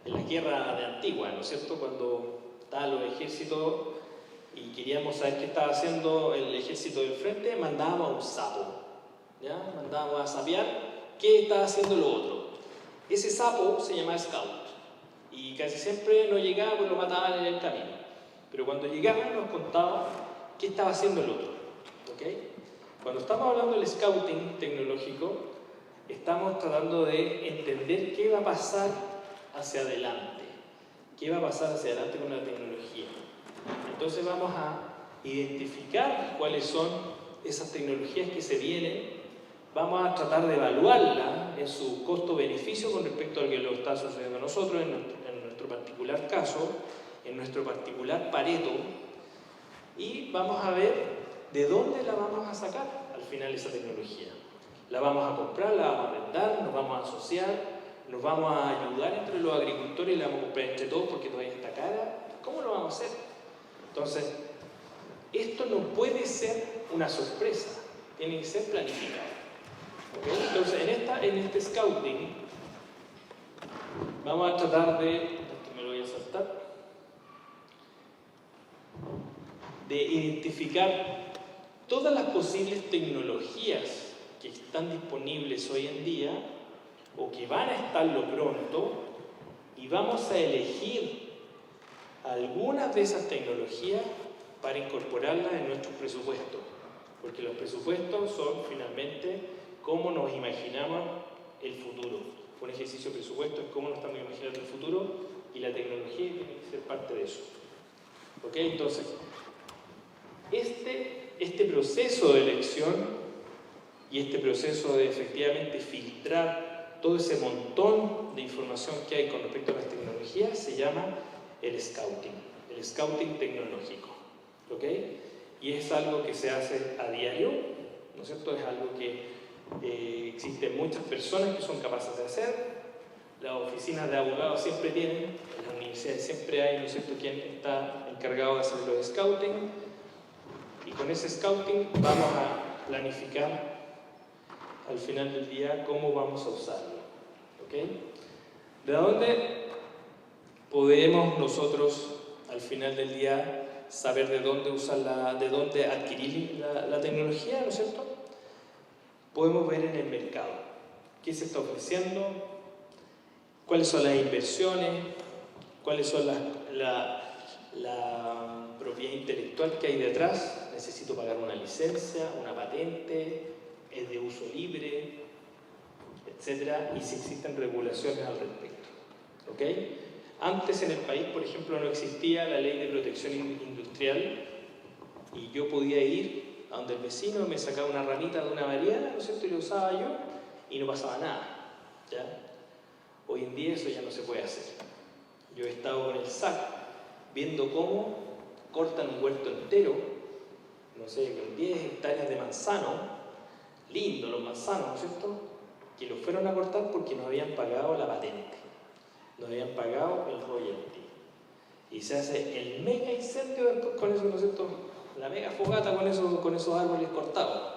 en la guerra de antigua, ¿no es cierto? Cuando estaban los ejércitos y queríamos saber qué estaba haciendo el ejército del frente, mandábamos a un sapo, ¿ya? Mandábamos a sapear qué estaba haciendo lo otro. Ese sapo se llamaba Scout y casi siempre no llegaba porque lo mataban en el camino. Pero cuando llegaba nos contaba qué estaba haciendo el otro. ¿Okay? Cuando estamos hablando del scouting tecnológico, estamos tratando de entender qué va a pasar hacia adelante. ¿Qué va a pasar hacia adelante con la tecnología? Entonces vamos a identificar cuáles son esas tecnologías que se vienen. Vamos a tratar de evaluarla en su costo-beneficio con respecto a lo que lo está sucediendo a nosotros, en nuestro particular caso, en nuestro particular Pareto, y vamos a ver ¿de dónde la vamos a sacar al final esa tecnología? ¿La vamos a comprar, la vamos a arrendar, nos vamos a asociar, nos vamos a ayudar entre los agricultores y la vamos a comprar entre todos porque todavía está cara? ¿Cómo lo vamos a hacer? Entonces, esto no puede ser una sorpresa, tiene que ser planificado. ¿Okay? Entonces, en este scouting, vamos a tratar de, esto me lo voy a saltar, de identificar todas las posibles tecnologías que están disponibles hoy en día o que van a estarlo pronto y vamos a elegir algunas de esas tecnologías para incorporarlas en nuestros presupuestos, porque los presupuestos son finalmente cómo nos imaginamos el futuro. Un ejercicio de presupuesto es cómo nos estamos imaginando el futuro y la tecnología tiene que ser parte de eso. ¿Ok? Entonces, este proceso de elección y este proceso de efectivamente filtrar todo ese montón de información que hay con respecto a las tecnologías se llama el scouting tecnológico. ¿Ok? Y es algo que se hace a diario, ¿no es cierto? Es algo que existen muchas personas que son capaces de hacer. Las oficinas de abogados siempre tienen, en las universidades siempre hay, ¿no es cierto?, quien está encargado de hacer los scouting, y con ese scouting vamos a planificar al final del día cómo vamos a usarlo. ¿Ok? ¿De dónde podemos nosotros al final del día saber de dónde usarla, de dónde adquirir la tecnología, ¿no es cierto? Podemos ver en el mercado qué se está ofreciendo, cuáles son las inversiones, cuáles son la propiedad intelectual que hay detrás. Necesito pagar una licencia, una patente, es de uso libre, etc. Y si existen regulaciones al respecto. ¿Ok? Antes en el país, por ejemplo, no existía la ley de protección industrial y yo podía ir a donde el vecino me sacaba una ramita de una variedad, ¿no es cierto?, y lo usaba yo y no pasaba nada. ¿Ya? Hoy en día eso ya no se puede hacer. Yo he estado con el SAC viendo cómo cortan un huerto entero, no sé, con 10 hectáreas de manzano, lindos los manzanos, ¿no es cierto?, que los fueron a cortar porque no habían pagado la patente, no habían pagado el royalty. Y se hace el mega incendio después con eso, ¿no es cierto?, la mega fogata con esos árboles cortados.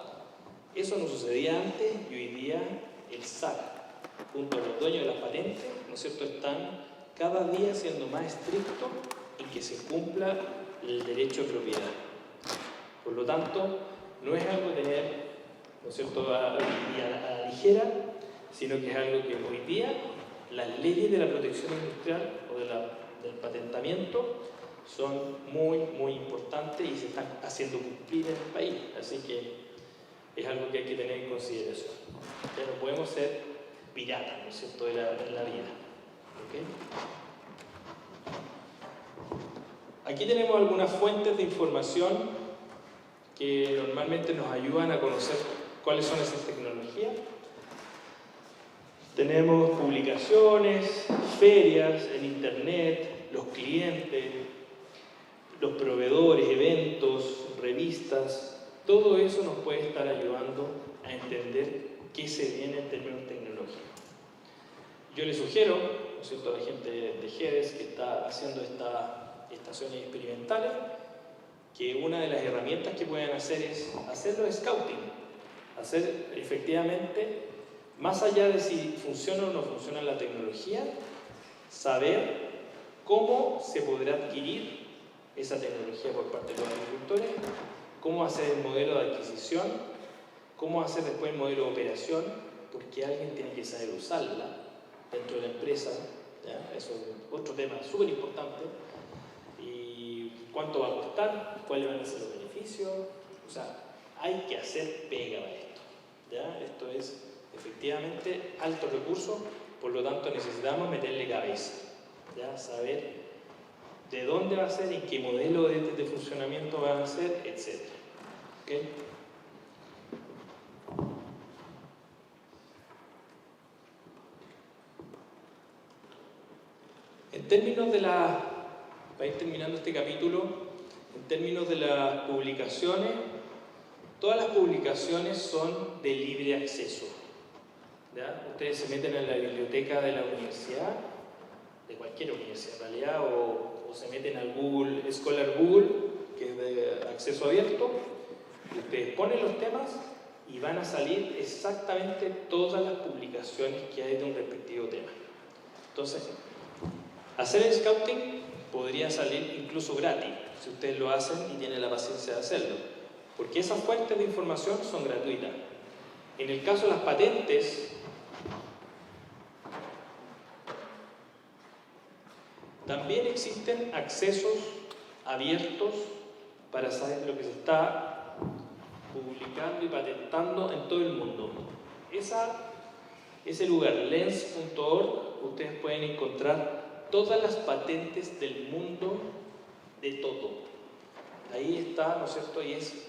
Eso no sucedía antes y hoy día el SAC, junto a los dueños de las patentes, ¿no es cierto?, están cada día siendo más estrictos en que se cumpla el derecho de propiedad. Por lo tanto, no es algo de tener, ¿no es cierto?, a la ligera, sino que es algo que hoy día las leyes de la protección industrial o del patentamiento son muy, muy importantes y se están haciendo cumplir en el país. Así que es algo que hay que tener en consideración. Ya no podemos ser piratas, ¿no es cierto?, de la vida. ¿Okay? Aquí tenemos algunas fuentes de información que normalmente nos ayudan a conocer cuáles son esas tecnologías. Tenemos publicaciones, ferias en internet, los clientes, los proveedores, eventos, revistas. Todo eso nos puede estar ayudando a entender qué se viene en términos tecnológicos. Yo les sugiero, ¿no es cierto?, a la gente de GEDES que está haciendo estas estaciones experimentales, que una de las herramientas que pueden hacer es hacer los scouting, hacer efectivamente, más allá de si funciona o no funciona la tecnología, saber cómo se podrá adquirir esa tecnología por parte de los agricultores, cómo hacer el modelo de adquisición, cómo hacer después el modelo de operación, porque alguien tiene que saber usarla dentro de la empresa, ¿ya? Eso es otro tema súper importante. Y cuánto va a costar, cuáles van a ser los beneficios. O sea, hay que hacer pega para esto, ¿ya? Esto es efectivamente alto recurso, por lo tanto necesitamos meterle cabeza, ¿ya? Saber de dónde va a ser, en qué modelo de funcionamiento va a ser, etc. ¿Okay? En términos de para ir terminando este capítulo, en términos de las publicaciones, todas las publicaciones son de libre acceso. ¿Ya? Ustedes se meten en la biblioteca de la universidad, de cualquier universidad en realidad, o se meten al Google, Scholar Google, que es de acceso abierto, ustedes ponen los temas y van a salir exactamente todas las publicaciones que hay de un respectivo tema. Entonces, hacer el scouting podría salir incluso gratis, si ustedes lo hacen y tienen la paciencia de hacerlo, porque esas fuentes de información son gratuitas. En el caso de las patentes, También existen accesos abiertos para saber lo que se está publicando y patentando en todo el mundo. Ese lugar, lens.org, ustedes pueden encontrar todas las patentes del mundo de todo. Ahí está, ¿no es cierto? Y es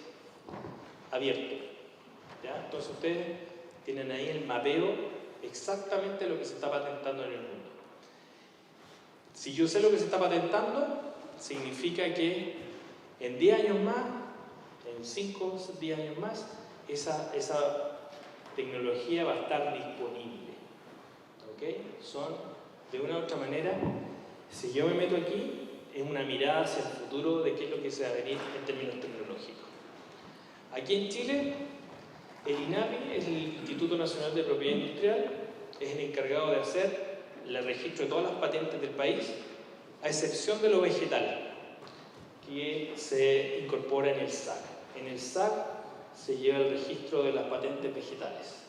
abierto. ¿Ya? Entonces ustedes tienen ahí el mapeo exactamente de lo que se está patentando en el mundo. Si yo sé lo que se está patentando, significa que en 10 años más, en 5 o 10 años más, esa tecnología va a estar disponible. ¿Ok? Son, de una u otra manera, si yo me meto aquí, es una mirada hacia el futuro de qué es lo que se va a venir en términos tecnológicos. Aquí en Chile, el INAPI es el Instituto Nacional de Propiedad Industrial, es el encargado de hacer el registro de todas las patentes del país, a excepción de lo vegetal, que se incorpora en el SAC. En el SAC se lleva el registro de las patentes vegetales.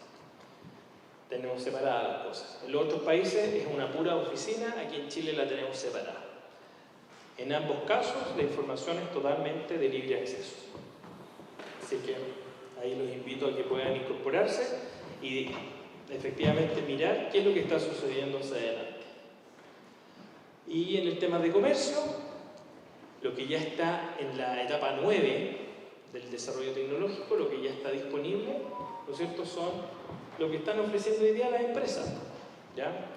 Tenemos separadas las cosas. En los otros países es una pura oficina, aquí en Chile la tenemos separada. En ambos casos la información es totalmente de libre acceso. Así que ahí los invito a que puedan incorporarse y efectivamente mirar qué es lo que está sucediendo hacia adelante. Y en el tema de comercio, lo que ya está en la etapa 9 del desarrollo tecnológico, lo que ya está disponible, ¿no es cierto?, son lo que están ofreciendo hoy día las empresas. ¿Ya?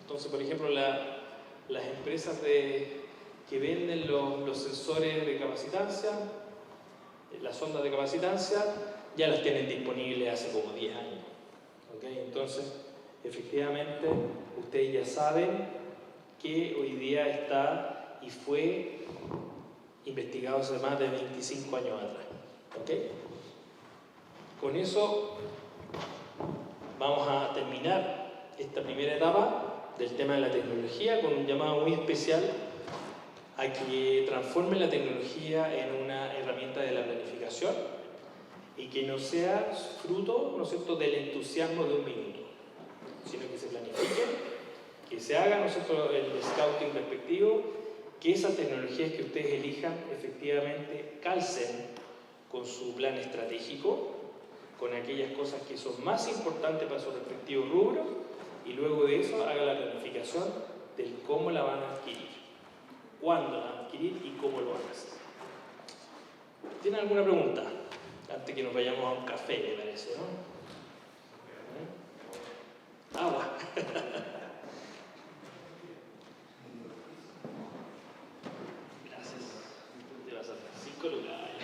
Entonces, por ejemplo, las empresas que venden los sensores de capacitancia, las ondas de capacitancia, ya las tienen disponibles hace como 10 años. ¿Okay? Entonces, efectivamente, ustedes ya saben que hoy día está y fue investigado hace más de 25 años atrás. ¿Okay? Con eso vamos a terminar esta primera etapa del tema de la tecnología con un llamado muy especial a que transforme la tecnología en una herramienta de la planificación y que no sea fruto, ¿no es cierto?, del entusiasmo de un minuto, sino que se planifique, que se haga, ¿no es cierto?, el scouting respectivo, que esas tecnologías que ustedes elijan efectivamente calcen con su plan estratégico, con aquellas cosas que son más importantes para su respectivo rubro, y luego de eso haga la planificación del cómo la van a adquirir, cuándo la van a adquirir y cómo lo van a hacer. ¿Tienen alguna pregunta? Antes que nos vayamos a un café, me parece, ¿no? Agua. Gracias. Te vas a hacer 5 lugares.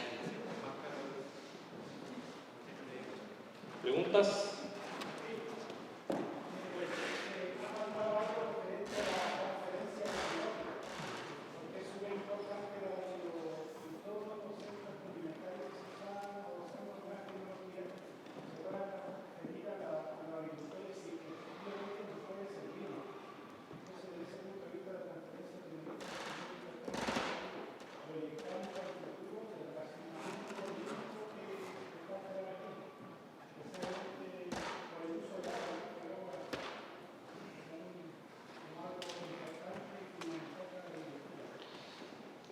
¿Preguntas?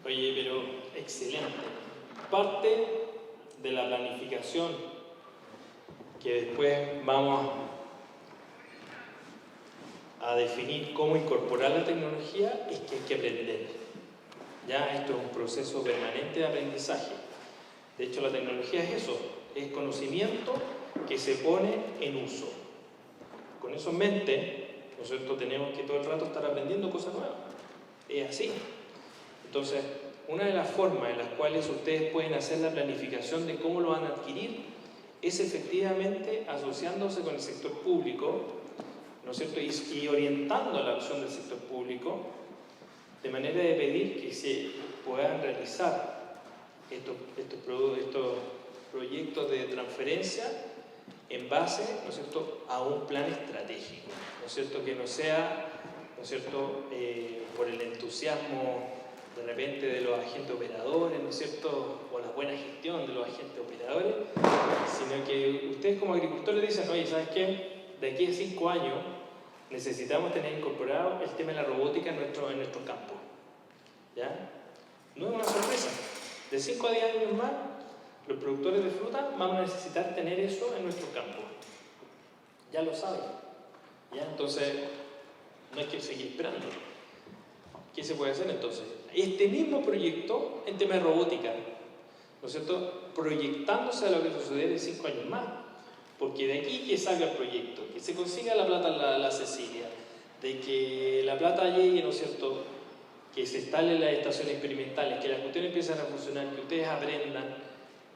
Oye, pero excelente. Parte de la planificación que después vamos a definir cómo incorporar la tecnología es que hay que aprender. Ya esto es un proceso permanente de aprendizaje. De hecho, la tecnología es eso, es conocimiento que se pone en uso. Con eso en mente, ¿no es cierto?, tenemos que todo el rato estar aprendiendo cosas nuevas. Es así. Entonces, una de las formas en las cuales ustedes pueden hacer la planificación de cómo lo van a adquirir es efectivamente asociándose con el sector público, ¿no es cierto?, y orientando la acción del sector público de manera de pedir que se puedan realizar estos proyectos de transferencia en base, ¿no es cierto?, a un plan estratégico, ¿no es cierto?, que no sea, ¿no es cierto?, por el entusiasmo de repente de los agentes operadores, ¿no es cierto?, o la buena gestión de los agentes operadores, sino que ustedes como agricultores dicen, oye, ¿sabes qué? De aquí a 5 años necesitamos tener incorporado el tema de la robótica en nuestro campo. ¿Ya? No es una sorpresa. De 5 a 10 años más, los productores de fruta vamos a necesitar tener eso en nuestro campo. Ya lo saben. ¿Ya? Entonces, no hay que seguir esperando. ¿Qué se puede hacer entonces? Este mismo proyecto en tema de robótica, ¿no es cierto? Proyectándose a lo que sucederá en 5 años más. Porque de aquí que salga el proyecto, que se consiga la plata en la Cecilia, de que la plata llegue, ¿no es cierto?, que se instalen las estaciones experimentales, que las cuestiones empiecen a funcionar, que ustedes aprendan,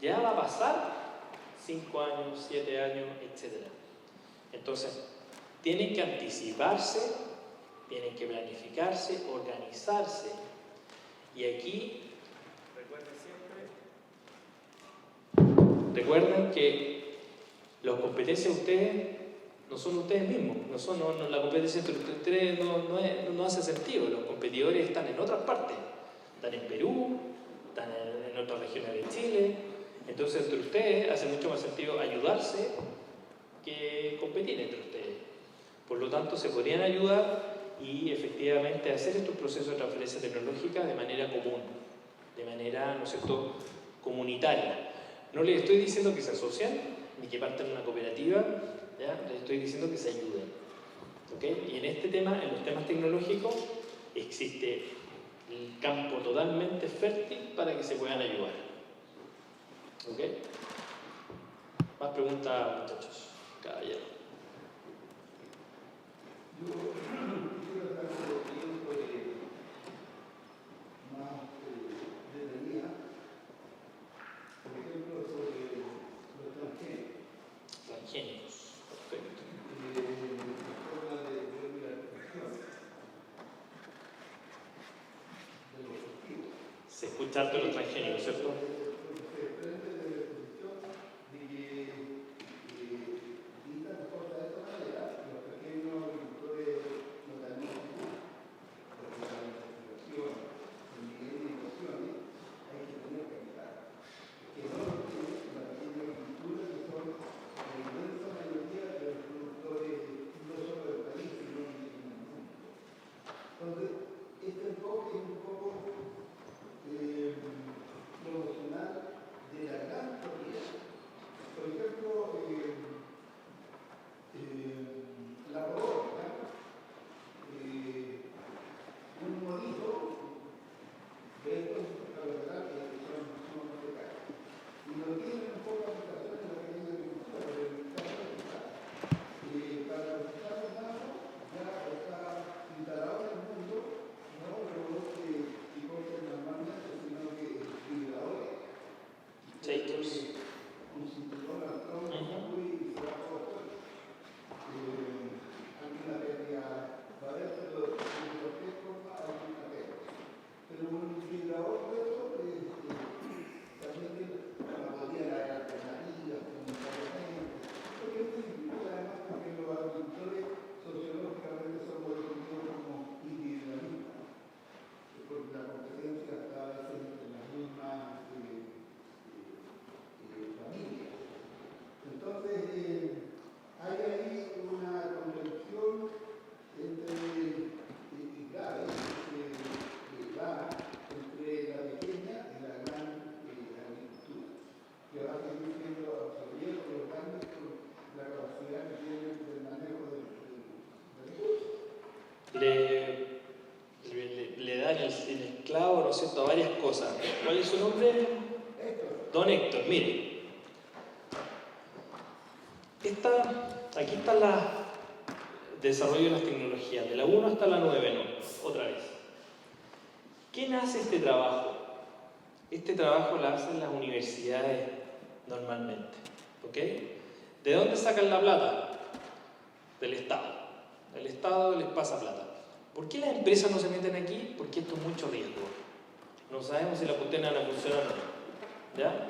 ya va a pasar 5 años, 7 años, etc. Entonces, tienen que anticiparse, tienen que planificarse, organizarse. Y aquí, recuerden que las competencias de ustedes no son ustedes mismos, la competencia entre ustedes no hace sentido. Los competidores están en otras partes, están en Perú, están en otras regiones de Chile. Entonces, entre ustedes hace mucho más sentido ayudarse que competir entre ustedes. Por lo tanto, se podrían ayudar y efectivamente hacer estos procesos de transferencia tecnológica de manera común, de manera, ¿no es cierto?, comunitaria. No les estoy diciendo que se asocien ni que partan una cooperativa, ¿ya? Les estoy diciendo que se ayuden. ¿Okay? Y en este tema, en los temas tecnológicos, existe el campo totalmente fértil para que se puedan ayudar. ¿Ok? Más preguntas, muchachos. Caballero. Yo quiero dar un tiempo más detenida, por ejemplo, sobre los transgénicos. Transgénicos, perfecto. Forma de regulación de los cultivos. Se escucha harto los transgénicos, ¿cierto? Se prende de la exposición de que listan cosas de esta manera, los pequeños agricultores no también porque la investigación, el nivel de innovaciones, hay que tener calidad. Que no lo tiene la pequeña agricultura, que son la inmensa mayoría de los productores, no solo del país, sino en el mundo. Entonces, este enfoque es un poco promocional de la gran propiedad. Por ejemplo, la robótica, un monito de estos, la verdad, que son precarios. Y no tienen un poco de aplicación en la pequeña agricultura, pero en el caso de para procesar los datos ya está instalado en el mundo, no robots que cogen normalmente, sino que vibradores. Shakers. Un cinturón al tronco y se va todo fuera. Alguna pérdida va a haber, pero de cualquier forma alguna pérdida. Pero un vibrador de eso también tiene la podría haber alternativas, comunitariamente, porque es muy difícil además porque los agricultores sociológicamente somos definidos como individualistas, porque la competencia está a veces entre las mismas familias. Entonces, hay ahí una contradicción entre graves que va entre la pequeña y la gran agricultura, que va a seguir siendo absorbida por los grandes por la capacidad que tienen del manejo del recurso. Le dan el clavo, ¿no es cierto?, a varias cosas. ¿Cuál es su nombre? Héctor. Don Héctor, mire. Aquí está el desarrollo de las tecnologías, de la 1 hasta la 9, ¿no? Otra vez. ¿Quién hace este trabajo? Este trabajo lo hacen las universidades normalmente. ¿Ok? ¿De dónde sacan la plata? Del Estado. El Estado les pasa plata. ¿Por qué las empresas no se meten aquí? Porque esto es mucho riesgo. No sabemos si la cuestión van a funcionar o no. ¿Ya?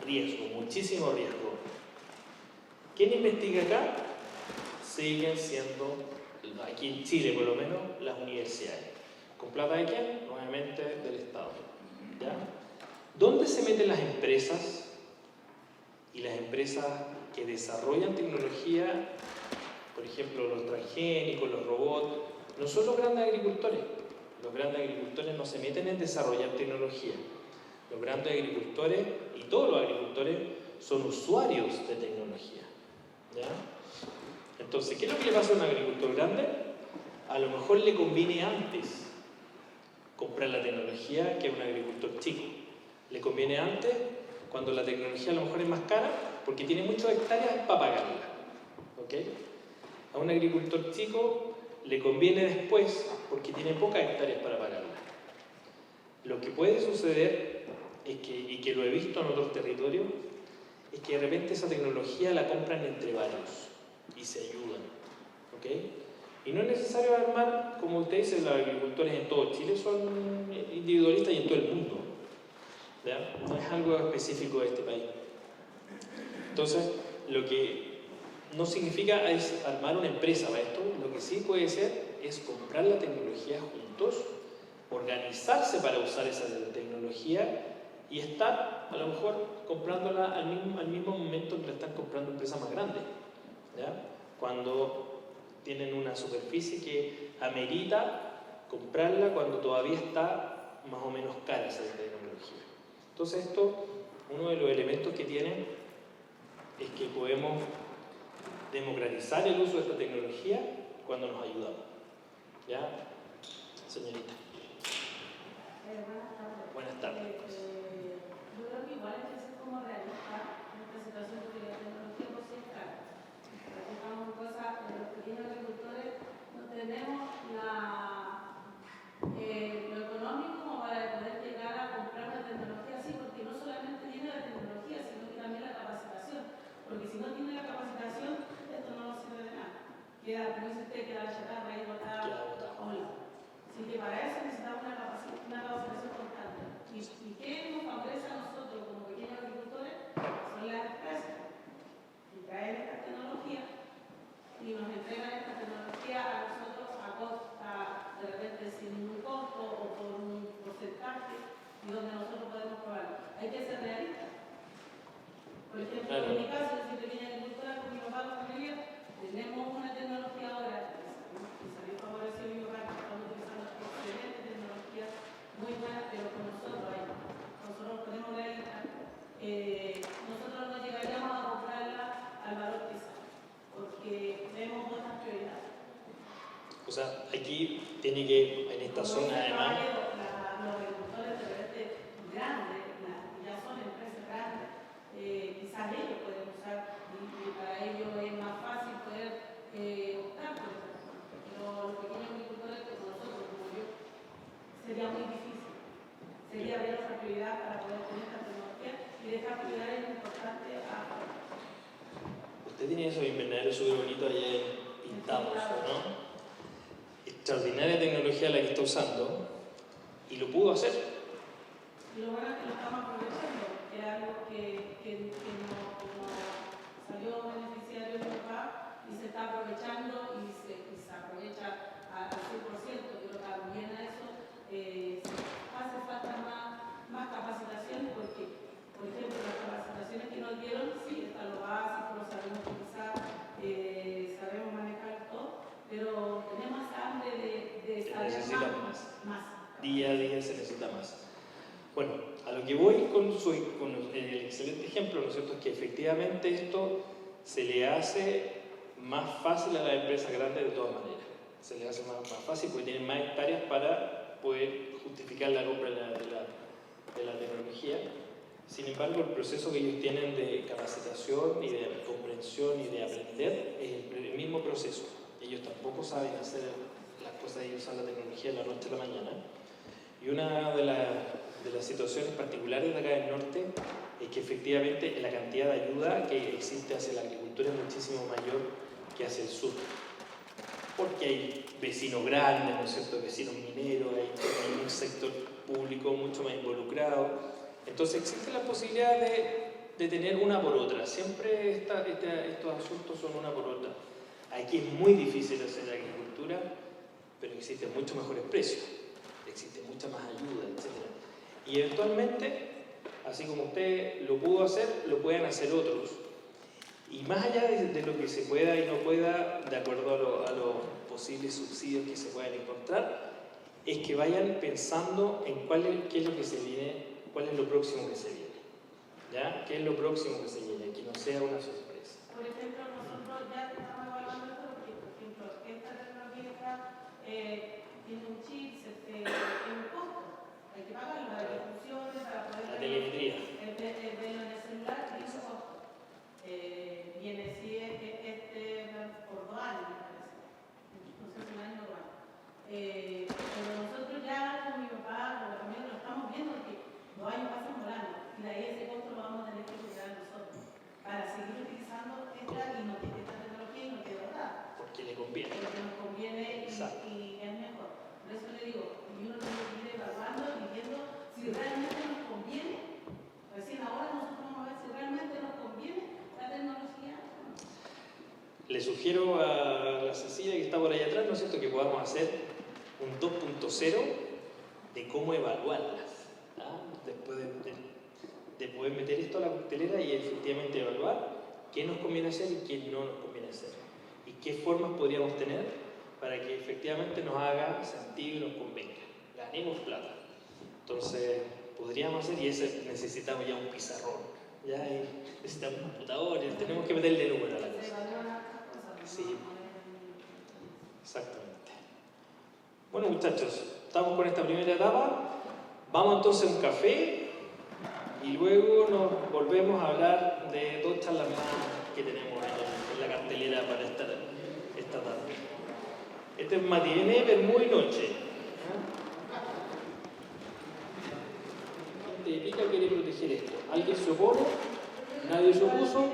Riesgo, muchísimo riesgo. ¿Quién investiga acá? Siguen siendo, aquí en Chile por lo menos, las universidades. ¿Con plata de quién? Nuevamente del Estado. ¿Ya? ¿Dónde se meten las empresas? Y las empresas que desarrollan tecnología por ejemplo, los transgénicos, los robots, no son los grandes agricultores. Los grandes agricultores no se meten en desarrollar tecnología. Los grandes agricultores y todos los agricultores son usuarios de tecnología. ¿Ya? Entonces, ¿qué es lo que le pasa a un agricultor grande? A lo mejor le conviene antes comprar la tecnología que a un agricultor chico. Le conviene antes cuando la tecnología a lo mejor es más cara porque tiene muchas hectáreas para pagarla. ¿Ok? A un agricultor chico le conviene después porque tiene pocas hectáreas para pagarla. Lo que puede suceder es que, y que lo he visto en otros territorios, es que de repente esa tecnología la compran entre varios y se ayudan. ¿Ok? Y no es necesario armar, como usted dice, los agricultores en todo Chile son individualistas y en todo el mundo. ¿Ya? No es algo específico de este país. Entonces, lo que no significa es armar una empresa para esto, lo que sí puede ser es comprar la tecnología juntos, organizarse para usar esa tecnología y estar, a lo mejor, comprándola al mismo momento que la están comprando empresas más grandes. ¿Ya? Cuando tienen una superficie que amerita comprarla cuando todavía está más o menos cara esa tecnología. Entonces esto, uno de los elementos que tiene es que podemos democratizar el uso de esta tecnología cuando nos ayudamos. ¿Ya? Señorita. Buenas tardes. Buenas tardes. Yo creo que igual hay que ser como realista en esta situación porque la tecnología por sí es cara. Estamos en cosas, los pequeños agricultores no tenemos lo económico como para poder llegar a comprar una tecnología así, porque no solamente tiene la tecnología, sino que también la capacitación. Porque si no tiene la capacitación, esto no nos sirve de nada. Queda, como dice usted, queda la chatarra ahí botada a un lado. Así que para eso necesitamos una capacitación constante. ¿Y qué nos favorece a nosotros como pequeños agricultores? Son las empresas que traen esta tecnología y nos entregan esta tecnología a nosotros a costa, de repente sin ningún costo o por un porcentaje y donde nosotros podemos probarlo. Hay que ser realistas. Por ejemplo, en mi caso, yo soy pequeña agricultora con mi papá y mi familia, tenemos una tecnología ahora que salió favorecido mi papá, que estamos utilizando excelente tecnología, muy buena, pero con nosotros ahí. Nosotros podemos realizar. Nosotros no llegaríamos a comprarla al valor que sale, porque tenemos otras prioridades. O sea, aquí tiene que, en esta zona además... Los agricultores de repente grandes, ya son empresas grandes, quizás ellos pueden usar y para ellos es más fácil poder optar por eso. Pero los pequeños agricultores como nosotros, como yo, sería muy difícil. Sería ver otra prioridad para poder tener esta tecnología y dejar prioridades importantes a... Usted tiene esos invernaderios súper bonitos allá pintados, ¿no? Extraordinaria tecnología la que está usando y lo pudo hacer. Y lo bueno es que lo estamos aprovechando, que es algo que nos salió beneficiario de papá y se está aprovechando y se aprovecha al 100%, pero también a eso hace falta más capacitación porque, por ejemplo, las capacitaciones que nos dieron, sí, están lo básico, lo sabemos utilizar, sabemos manejar todo, pero tenemos hambre de saber más. Día a día se necesita más. Bueno, a lo que voy con el excelente ejemplo, ¿no es cierto?, es que efectivamente esto se le hace más fácil a las empresas grandes de todas maneras. Se les hace más fácil porque tienen más hectáreas para poder justificar la compra de la tecnología. Sin embargo, el proceso que ellos tienen de capacitación y de comprensión y de aprender es el mismo proceso. Ellos tampoco saben hacer las cosas y usar la tecnología de la noche a la mañana. Y una de las situaciones particulares de acá del norte es que efectivamente la cantidad de ayuda que existe hacia la agricultura es muchísimo mayor que hacia el sur. Porque hay vecinos grandes, ¿no es cierto?, vecinos mineros, hay un sector público mucho más involucrado. Entonces existe la posibilidad de tener una por otra. Siempre estos asuntos son una por otra. Aquí es muy difícil hacer agricultura, pero existen muchos mejores precios, existe mucha más ayuda, etc. Y eventualmente, así como usted lo pudo hacer, lo pueden hacer otros. Y más allá de lo que se pueda y no pueda, de acuerdo a los posibles subsidios que se puedan encontrar, es que vayan pensando en qué es lo que se viene, cuál es lo próximo que se viene. ¿Ya? ¿Qué es lo próximo que se viene? Que no sea una sorpresa. Por ejemplo, nosotros ya estamos evaluando esto porque, por ejemplo, esta tecnología tiene un chip, tiene un costo. Hay que pagarlo para que funcione, para poder... La telemetría. El en el celular tiene un costo. Viene si por 2 años, me parece. No sé si un año o 2 años. Pero nosotros ya con mi papá, con la familia, lo estamos viendo porque 2 años pasan volando. Y de ahí ese costo lo vamos a tener que cuidar nosotros para seguir utilizando esta tecnología y no quede botada. Porque le conviene. Porque nos conviene y es mejor. Por eso le digo, y uno tiene que ir evaluando y viendo si realmente nos conviene. Recién ahora nosotros vamos a ver si realmente nos conviene la tecnología. Le sugiero a la Cecilia que está por ahí atrás, ¿no es cierto?, que podamos hacer un 2.0 de cómo evaluarlas. ¿Ah? Después de poder meter esto a la coctelera y efectivamente evaluar qué nos conviene hacer y qué no nos conviene hacer. Y qué formas podríamos tener para que efectivamente nos haga sentido y nos convenga. Ganemos plata. Entonces, podríamos hacer, y ese necesitamos ya un pizarrón. Ya necesitamos computadores, tenemos que meterle número a la cosa. Sí, exactamente. Bueno, muchachos, estamos con esta primera etapa. Vamos entonces a un café y luego nos volvemos a hablar de 2 charlas más que tenemos en la cartelera para esta tarde. Este es matiné, vermú y noche. ¿Quién te pica o quiere proteger esto? ¿Alguien se opone? ¿Nadie se opuso?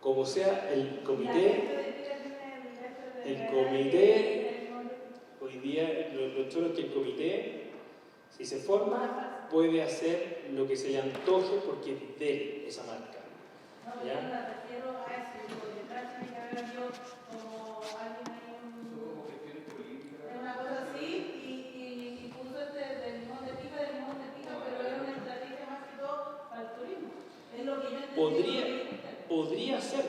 Como sea, el comité, hoy día lo chulo es que el comité, si se forma, puede hacer lo que se le antoje porque es de él esa marca. No, yo me refiero a eso, detrás tiene que haber yo como alguien ahí, una cosa así, y puso del limón de pica, pero era una estrategia más que todo para el turismo. Es lo que yo entendí. Podría ser.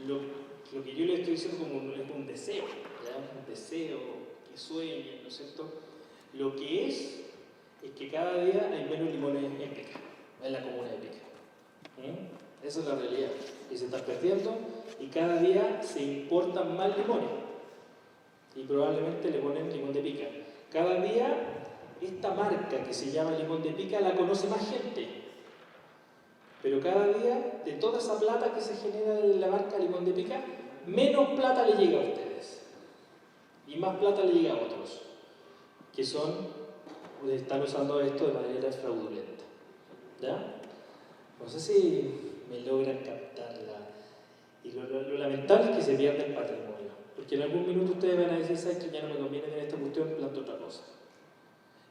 Lo que yo le estoy diciendo es un deseo, ¿ya? Un deseo que sueñe, ¿no es cierto? Lo que es que cada día hay menos limones en Pica, en la comuna de Pica. Esa es la realidad. Y se está perdiendo y cada día se importan más limones. Y probablemente le ponen limón de pica. Cada día esta marca que se llama limón de pica la conoce más gente. Pero cada día, de toda esa plata que se genera en la marca limón de pica, menos plata le llega a ustedes. Y más plata le llega a otros, que están usando esto de manera fraudulenta. ¿Ya? No sé si me logran captarla. Y lo lamentable es que se pierde el patrimonio. Porque en algún minuto ustedes van a decir, ¿sabes que ya no me conviene tener esta cuestión? Planto otra cosa.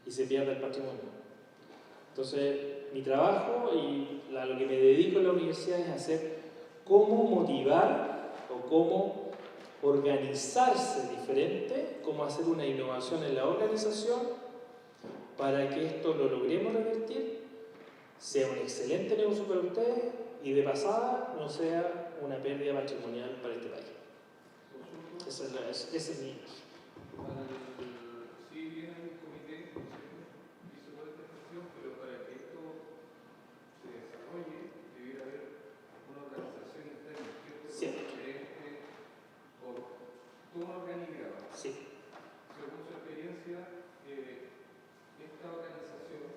Y se pierde el patrimonio. Entonces, mi trabajo y lo que me dedico en la universidad es hacer cómo motivar o cómo organizarse diferente, cómo hacer una innovación en la organización para que esto lo logremos revertir, sea un excelente negocio para ustedes y de pasada no sea una pérdida patrimonial para este país. Ese es mi... Sí, viene un comité que hizo toda esta gestión, pero para que esto se desarrolle debiera haber una organización interna, ¿cierto? Gerente o todo un organigrama. Sí. Según su experiencia, esta organización,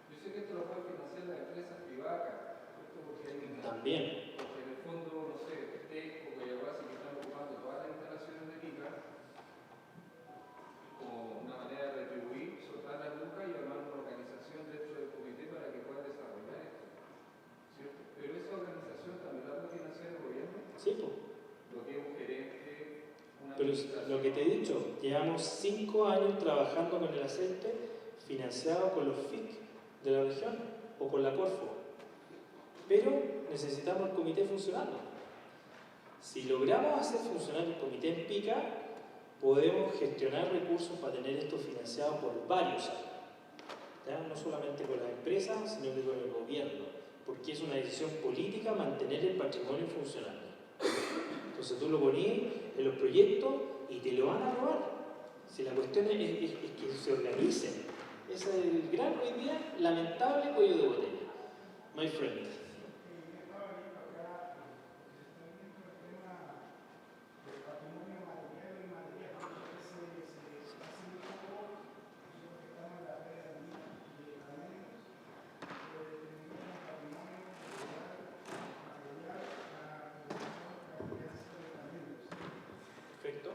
yo sé que esto lo pueden financiar las empresas privadas, ¿cierto? Porque hay también. Porque en el fondo, no sé, TEC o Coyahuasi que están ocupando todas las instalaciones de pica, como una manera de retribuir, soltar la lucas y armar una organización dentro del comité para que pueda desarrollar esto, ¿cierto? Pero esa organización también la puede financiar el gobierno. Sí, pues. Lo que es un gerente, pero lo que te he dicho, llevamos 5 años trabajando con el aceite financiado con los FIC de la región o con la Corfo. Pero necesitamos el comité funcionando. Si logramos hacer funcionar el comité en Pica, podemos gestionar recursos para tener esto financiado por varios años. ¿Ya? No solamente con las empresas, sino que con el gobierno, porque es una decisión política mantener el patrimonio funcionando. Entonces tú lo ponías en los proyectos y te lo van a aprobar. Si la cuestión es que se organicen. Ese es el gran, hoy día, lamentable cuello de botella. My friend. Perfecto.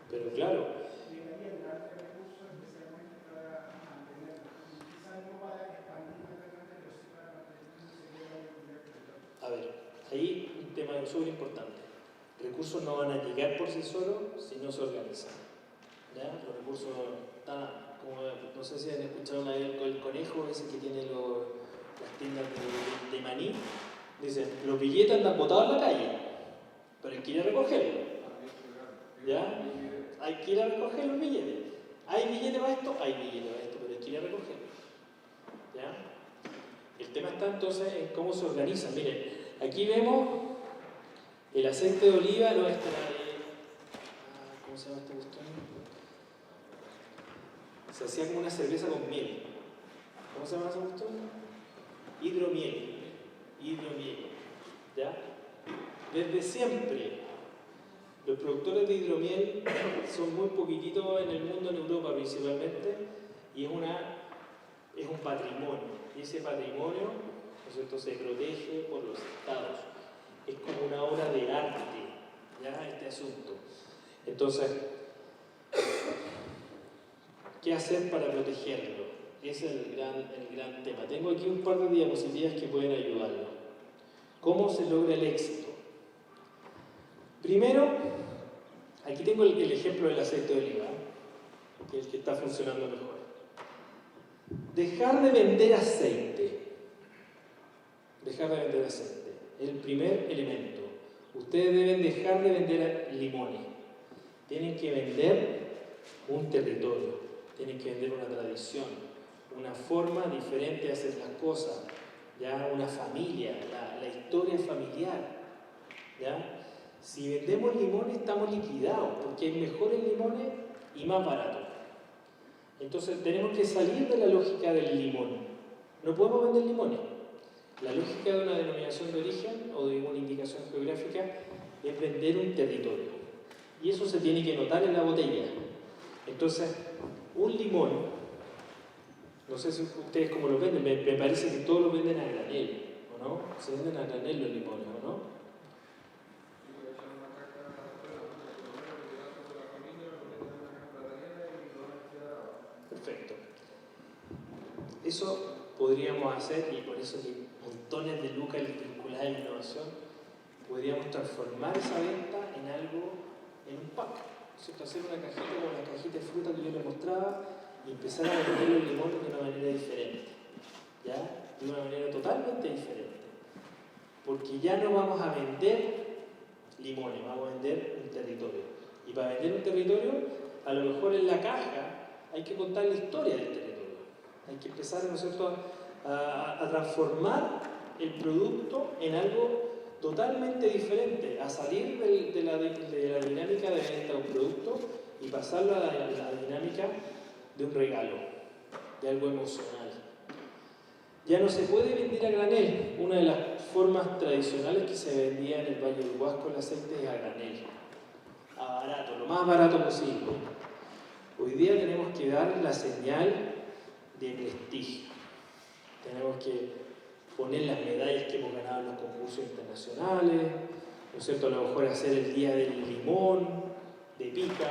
Pero claro, a ver, ahí un tema súper importante. Recursos no van a llegar por sí solos si no se organizan. ¿Ya? Los recursos están, como, no sé si han escuchado una vez el conejo ese que tiene las tiendas de maní. Dicen, los billetes andan botados en la calle, pero hay que ir a recogerlos. ¿Ya? Hay que ir a recoger los billetes. ¿Hay billetes para esto? Hay billetes para esto, pero hay que ir a recogerlos. ¿Ya? El tema está entonces en cómo se organizan. Miren, aquí vemos el aceite de oliva, no está ¿cómo se llama esta cuestión? Se hacía como una cerveza con miel. ¿Cómo se llama esa cuestión? Hidromiel. ¿Ya? Desde siempre, los productores de hidromiel son muy poquititos en el mundo, en Europa principalmente, y es un patrimonio. Y ese patrimonio, ¿no es cierto?, se protege por los estados. Es como una obra de arte, ¿ya? Este asunto. Entonces, ¿qué hacer para protegerlo? Ese es el gran tema. Tengo aquí un par de diapositivas que pueden ayudarlo. ¿Cómo se logra el éxito? Primero, aquí tengo el ejemplo del aceite de oliva, que es el que está funcionando mejor. Dejar de vender aceite. El primer elemento. Ustedes deben dejar de vender limones. Tienen que vender un territorio. Tienen que vender una tradición, una forma diferente de hacer las cosas, ¿ya? Una familia, la historia familiar, ¿ya? Si vendemos limones estamos liquidados, porque hay mejores limones y más baratos. Entonces tenemos que salir de la lógica del limón. No podemos vender limones. La lógica de una denominación de origen o de una indicación geográfica es vender un territorio. Y eso se tiene que notar en la botella. Entonces, un limón, no sé si ustedes cómo lo venden, me parece que todos lo venden a granel, ¿o no? Se venden a granel los limones, ¿o no? Perfecto. Eso podríamos hacer, y por eso hay montones de lucas vinculadas a la innovación, podríamos transformar esa venta en algo, en un pack, ¿cierto? Hacer una cajita como la cajita de fruta que yo les mostraba y empezar a vender los limones de una manera diferente, ¿ya? De una manera totalmente diferente. Porque ya no vamos a vender limones, vamos a vender un territorio. Y para vender un territorio, a lo mejor en la caja hay que contar la historia del territorio. Hay que empezar, ¿no es cierto?, a transformar el producto en algo totalmente diferente, a salir de la dinámica de venta de un producto y pasarlo a la dinámica de un regalo, de algo emocional. Ya no se puede vender a granel. Una de las formas tradicionales que se vendía en el Valle del Huasco el aceite es a granel, a barato, lo más barato posible. Hoy día tenemos que dar la señal de prestigio. Tenemos que poner las medallas que hemos ganado en los concursos internacionales, ¿no es cierto? A lo mejor hacer el día del limón, de pica,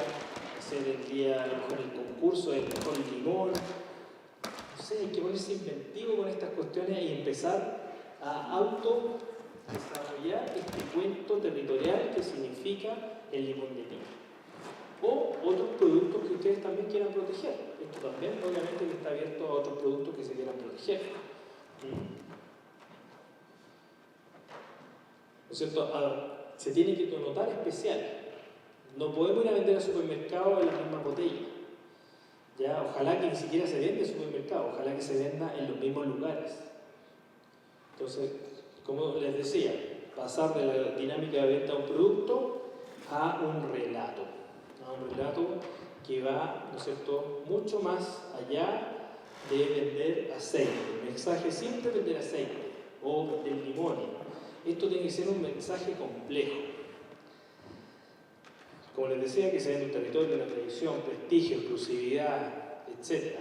hacer el día, a lo mejor el concurso del mejor limón. No sé, hay que ponerse inventivo con estas cuestiones y empezar a autodesarrollar este cuento territorial que significa el limón de pica. O otros productos que ustedes también quieran proteger. Esto también, obviamente, que está abierto a otros productos que se quieran proteger. ¿No es cierto? Se tiene que notar especial. No podemos ir a vender al supermercado en la misma botella. ¿Ya? Ojalá que ni siquiera se venda en el supermercado, ojalá que se venda en los mismos lugares. Entonces, como les decía, pasar de la dinámica de venta de un producto a un relato. A un relato que va, ¿no es cierto?, mucho más allá de vender aceite. El mensaje siempre es vender aceite o vender limones. Esto tiene que ser un mensaje complejo. Como les decía, que se vende un territorio de la tradición, prestigio, exclusividad, etc.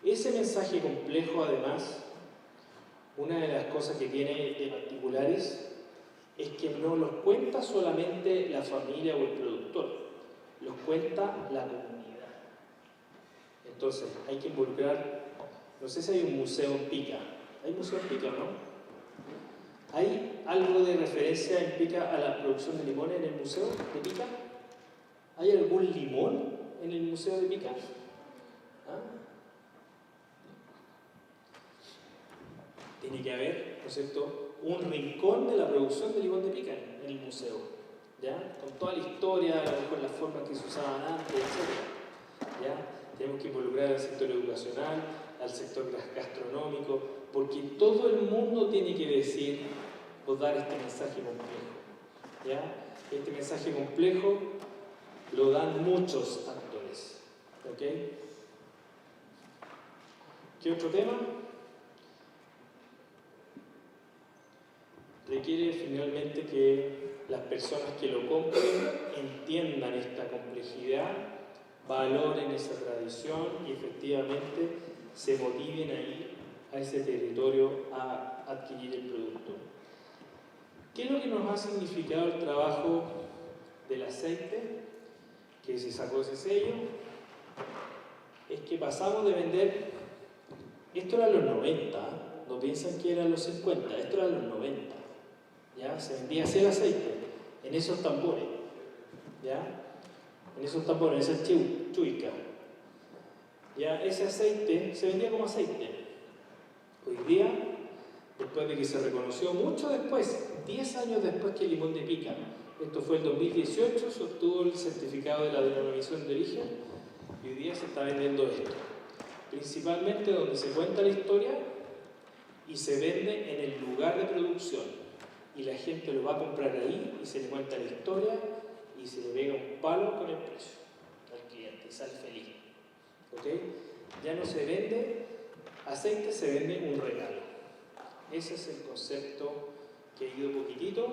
Ese mensaje complejo, además, una de las cosas que tiene de particulares es que no los cuenta solamente la familia o el productor, los cuenta la comunidad. Entonces, hay que involucrar, no sé si hay un museo en Pica. ¿Hay museo en Pica, no? ¿Hay algo de referencia en Pica a la producción de limones en el museo de Pica? ¿Hay algún limón en el museo de Pica? ¿Ah? Tiene que haber, ¿no es cierto?, un rincón de la producción de limón de Pica en el museo, ¿ya? Con toda la historia, a lo mejor las formas que se usaban antes, etc. ¿Ya? Tenemos que involucrar al sector educacional, al sector gastronómico, porque todo el mundo tiene que decir o dar este mensaje complejo, ¿ya? Este mensaje complejo lo dan muchos actores, ¿ok? ¿Qué otro tema? Requiere finalmente que las personas que lo compren entiendan esta complejidad, valoren esa tradición y efectivamente se motiven a ir a ese territorio a adquirir el producto. ¿Qué es lo que nos ha significado el trabajo del aceite que se sacó ese sello? Es que pasamos de vender, esto era los 90, no piensan que eran los 50, esto era los 90. ¿Ya? Se vendía así el aceite, en esos tambores, ¿ya? En esos tambores, en esas chuicas. ¿Ya? Ese aceite se vendía como aceite. Hoy día, después de que se reconoció mucho después, 10 años después que el limón de Pica, esto fue el 2018, se obtuvo el certificado de la denominación de origen y hoy día se está vendiendo esto. Principalmente donde se cuenta la historia y se vende en el lugar de producción. Y la gente lo va a comprar ahí y se le cuenta la historia y se le pega un palo con el precio al cliente y sale feliz. ¿Ok? Ya no se vende aceite, se vende un regalo. Ese es el concepto que ha ido poquitito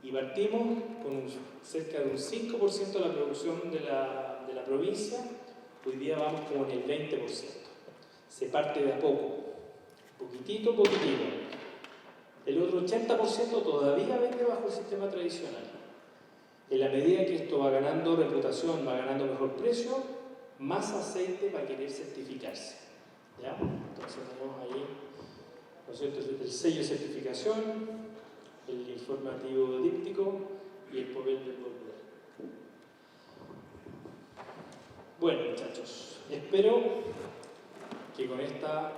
y partimos con cerca de un 5% de la producción de la provincia. Hoy día vamos como en el 20%. Se parte de a poco, poquitito. El otro 80% todavía vende bajo el sistema tradicional. En la medida que esto va ganando reputación, va ganando mejor precio, más aceite va a querer certificarse. ¿Ya? Entonces tenemos ahí, ¿no es cierto?, el sello de certificación, el informativo díptico y el papel del volver. Bueno, muchachos, espero que con esta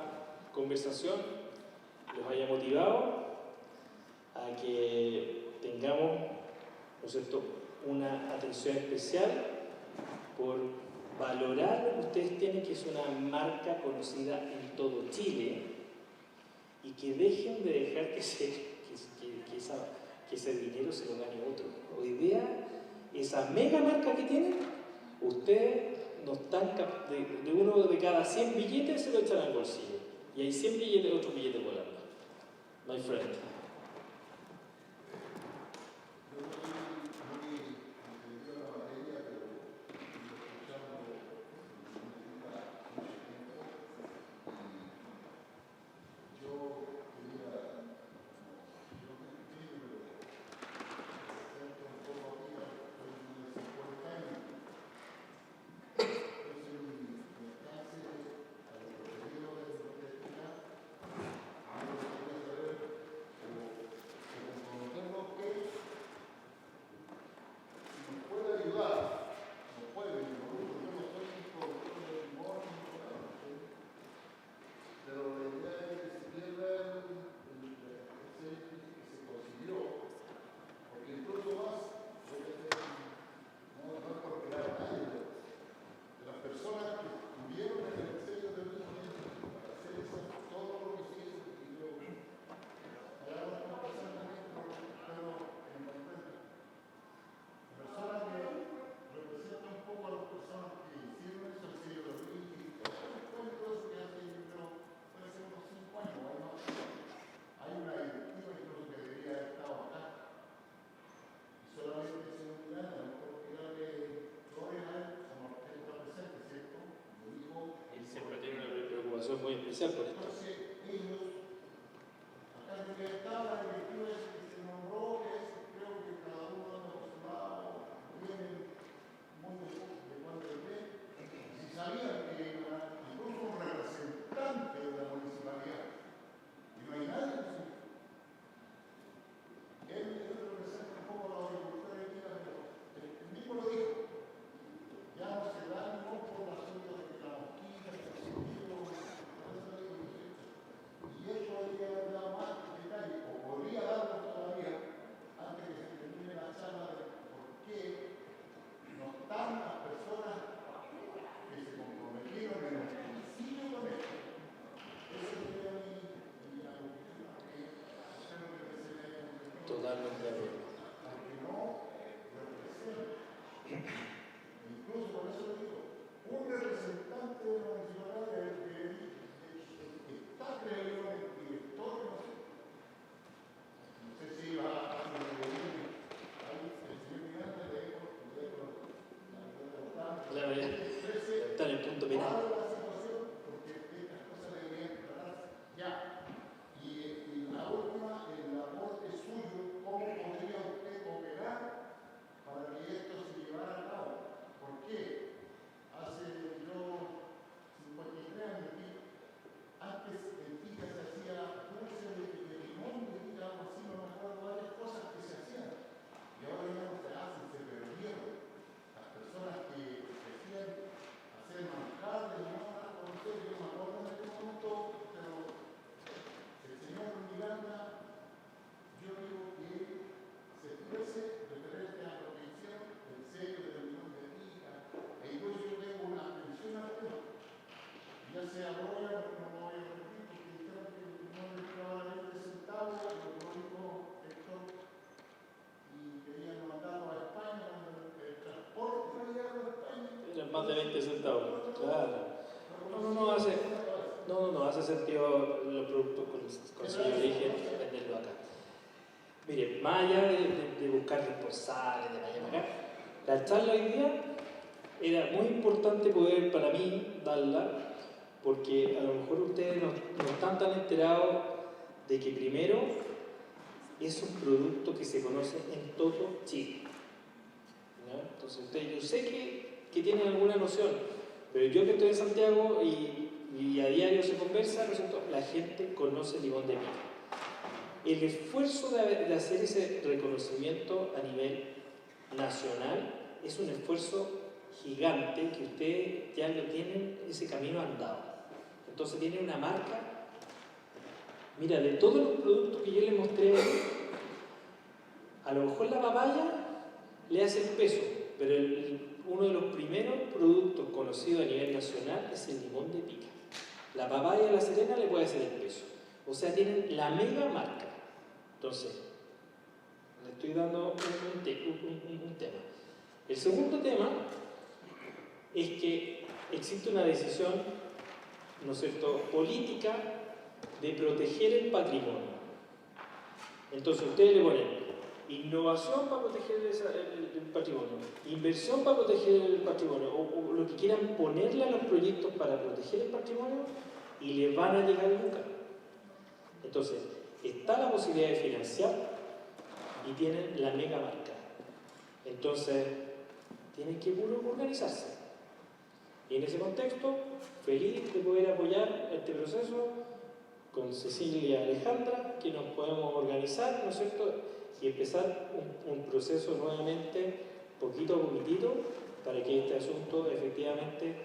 conversación los haya motivado a que tengamos, ¿no es cierto?, una atención especial por valorar. Ustedes tienen que ser una marca conocida en todo Chile y que dejen de dejar que ese dinero se lo gane otro. Hoy día, esa mega marca que tienen, ustedes no están de uno de cada 100 billetes se lo echan al bolsillo y hay 100 billetes, otros billetes volando. My friend. razón muy especial por esto. Entonces, ellos, acá en Libertad, la directiva que se nombró es, creo que cada uno de los postulados viene muy de cuando ve. Si sabían que era incluso un representante de la municipalidad, y no hay nadie que se él representa un poco a los agricultores de Chile, pero él mismo lo dijo. Ya no se da ningún por la asunto de que la mosquita, que el sentido, y eso habría dado más detalle, o podría darlo todavía, antes que se termine la charla de por qué no están las personas que se comprometieron en el principio con esto. Eso sería mi argumento, que espero que se le haya entendido. Totalmente de acuerdo. Aunque no representa. Incluso por eso digo, un representante de la municipalidad que está creído en el director, no sé si va a intervenir ahí el señor Miranda le dijo, Claro, ya está en el punto final. ¿cuál es la situación? Porque estas cosas deberían tratarse ya. Y la última, el aporte suyo, ¿cómo podría usted operar para que esto se llevara a cabo? ¿Por qué? Hace yo 53 años aquí, antes en Tica se hacía dulce de limón, de Tica, algo así, no me acuerdo, varias cosas que se hacían. Y ahora ya no se hacen, se perdieron. Las personas que decían hacer manjar de limón, no sé, yo me acuerdo en este momento, pero el señor Miranda, yo digo que se fuese referente a la protección del sello del limón de Tica. E incluso yo tengo una atención al tema. Ya se habló, no lo voy a repetir, porque dijeron que el limón estaba a 20 centavos, lo dijo Héctor, y querían mandarlo a España, el transporte para llevarlo a España. Eran más de 20 centavos. Claro. No hace sentido los productos con sello de origen venderlo acá. Mire, más allá de buscar responsables, de allá para acá, la charla hoy día era muy importante poder para mí darla, porque a lo mejor ustedes no están tan enterados de que primero es un producto que se conoce en todo Chile. ¿Ya? Entonces ustedes, yo sé que tienen alguna noción, pero yo que estoy en Santiago y a diario se conversa, ¿no es cierto? La gente conoce el limón de pica. El esfuerzo de hacer ese reconocimiento a nivel nacional es un esfuerzo gigante que ustedes ya lo tienen ese camino andado. Entonces tienen una marca. Mira, de todos los productos que yo les mostré, a lo mejor la papaya le hace el peso, pero uno de los primeros productos conocidos a nivel nacional es el limón de pica. La papaya de La Serena le puede hacer el peso. O sea, tienen la mega marca. Entonces, le estoy dando un tema. El segundo tema es que existe una decisión, ¿no es cierto?, política de proteger el patrimonio. Entonces, ustedes le ponen innovación para proteger el patrimonio, inversión para proteger el patrimonio, o lo que quieran ponerle a los proyectos para proteger el patrimonio, y les van a llegar lucas. Entonces, está la posibilidad de financiar y tienen la mega marca. Entonces, tienen que puro organizarse. Y en ese contexto, feliz de poder apoyar este proceso con Cecilia y Alejandra, que nos podemos organizar, ¿no es cierto?, y empezar un proceso nuevamente, poquito a poquitito, para que este asunto efectivamente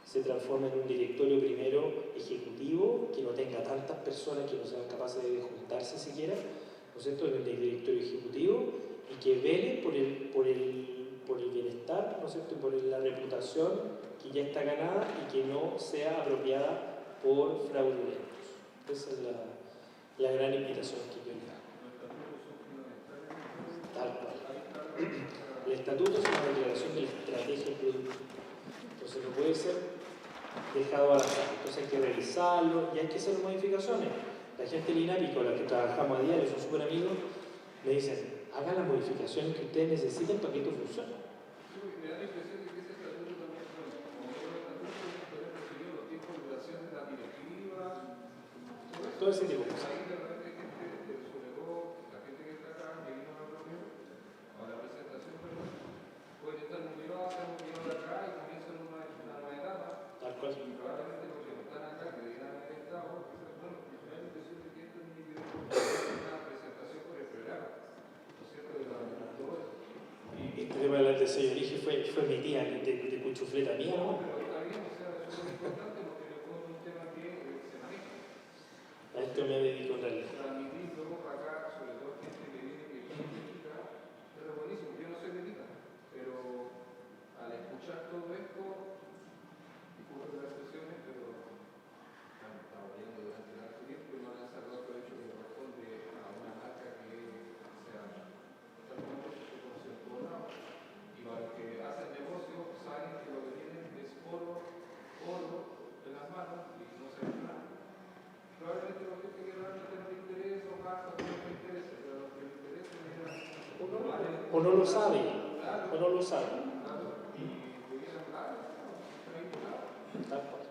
se transforme en un directorio primero ejecutivo, que no tenga tantas personas que no sean capaces de juntarse siquiera, ¿no es cierto?, en el directorio ejecutivo, y que vele por el bienestar, ¿no es cierto?, y por la reputación que ya está ganada y que no sea apropiada por fraudulentos. Esa es la gran invitación que yo le hago. Tal cual. El estatuto es una declaración de la estrategia del producto. Entonces no puede ser dejado al azar. Entonces hay que revisarlo y hay que hacer modificaciones. La gente del INAPI con la que trabajamos a diario, son súper amigos, me dicen, hagan las modificaciones que ustedes necesiten para que esto funcione. Me da la impresión de que ese estatuto también, bueno, como el estatuto, podría recibir los tiempos de duración de la directiva todo ese tipo de cosas. Ahí de repente gente, sobre todo la gente que está acá, que vino a la reunión, a la presentación, perdón, puede estar motivados, se han motivado de acá y comienzan una nueva etapa. Tal cual. Y probablemente los que no están acá, que deberían haber estado, quizás, bueno, me da la impresión de que esto es una presentación por el programa, ¿no es cierto? De todo esto. Este tema del desayuno fue mi tía de cuchufleta mía, ¿no? Pero está bien, o sea, es muy importante porque le pone un tema que se maneja. A esto me dedico en realidad. Transmitir luego para acá, sobre todo gente que viene que es médica, pero buenísimo. Yo no soy médica, pero al escuchar todo esto, disculpen las expresiones, pero estamos viendo durante tanto tiempo y no le han sacado todo hecho que corresponde a una marca que sea totalmente se conoce en todos lados. Y para los que hacen negocio, saben que lo que tienen es oro en las manos y no se ven nada. Probablemente la gente que realmente no le interesa o gasta no le interesa, pero a los que le interesa O no lo sabe, o no lo sabe. y pudieran hablar, está vinculado. Tal cual.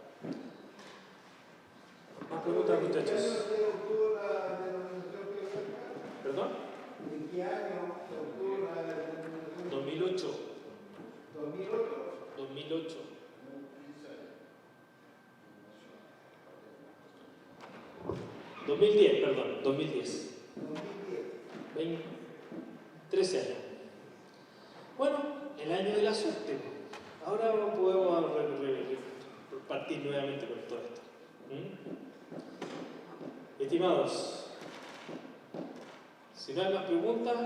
Más preguntas, muchachos. se obtuvo la denominación geográfica? ¿Perdón? ¿En qué año se obtuvo la denominación? 2008. 2008. 2008. 2010, perdón, 2010. 2010. 13 años. Bueno, el año de la suerte. Ahora podemos partir nuevamente con todo esto. Estimados, si no hay más preguntas,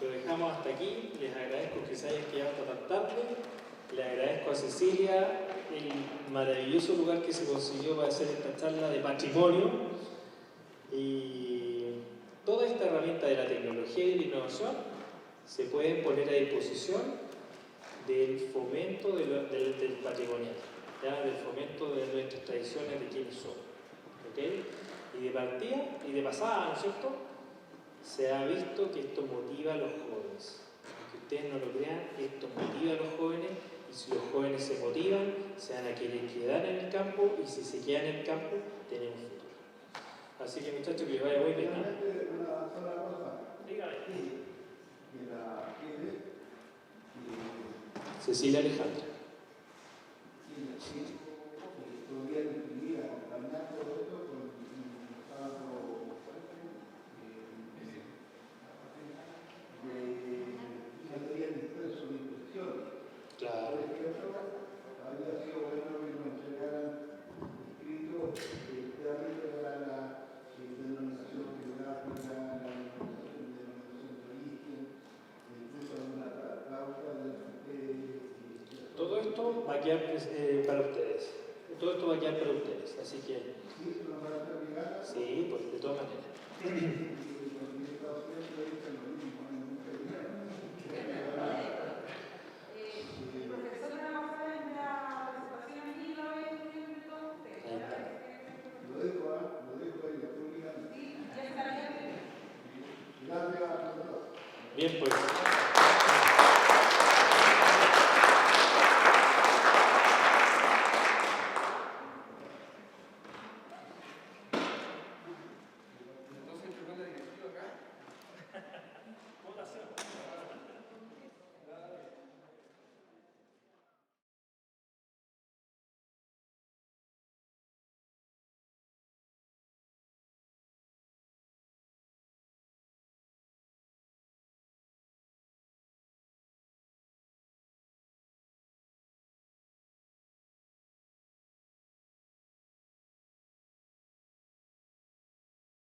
lo dejamos hasta aquí. Les agradezco que se hayan quedado hasta tan tarde. Le agradezco a Cecilia el maravilloso lugar que se consiguió para hacer esta charla de patrimonio. Y toda esta herramienta de la tecnología y de la innovación se pueden poner a disposición del fomento del patrimonial, ¿ya? Del fomento de nuestras tradiciones, de quiénes somos. ¿Okay? Y de partida y de pasada, ¿no es cierto? Se ha visto que esto motiva a los jóvenes. Aunque ustedes no lo crean, esto motiva a los jóvenes, y si los jóvenes se motivan, se van a querer quedar en el campo, y si se quedan en el campo, tenemos futuro. Así que, muchachos, que les vaya muy bien. Solamente una sola cosa. Dígame. Que la tiene Cecilia Alejandra. podrían inscribir, acompañar todo esto con un sábado ya tenían después su impresión. Claro. Por ejemplo, habría sido bueno que nos entregaran escrito realmente para la denominación geográfica, la denominación de origen, incluso alguna cláusula de Todo esto va a quedar para ustedes. Todo esto va a quedar para ustedes. Así que, sí, se nos va a hacer llegar. sí, pues de todas maneras. El profesor de la pasada en la participación aquí lo ve muy todo usted. Ahí está. Lo dejo ahí, públicamente. Sí, ya está bien. Gracias a todos. Bien, pues.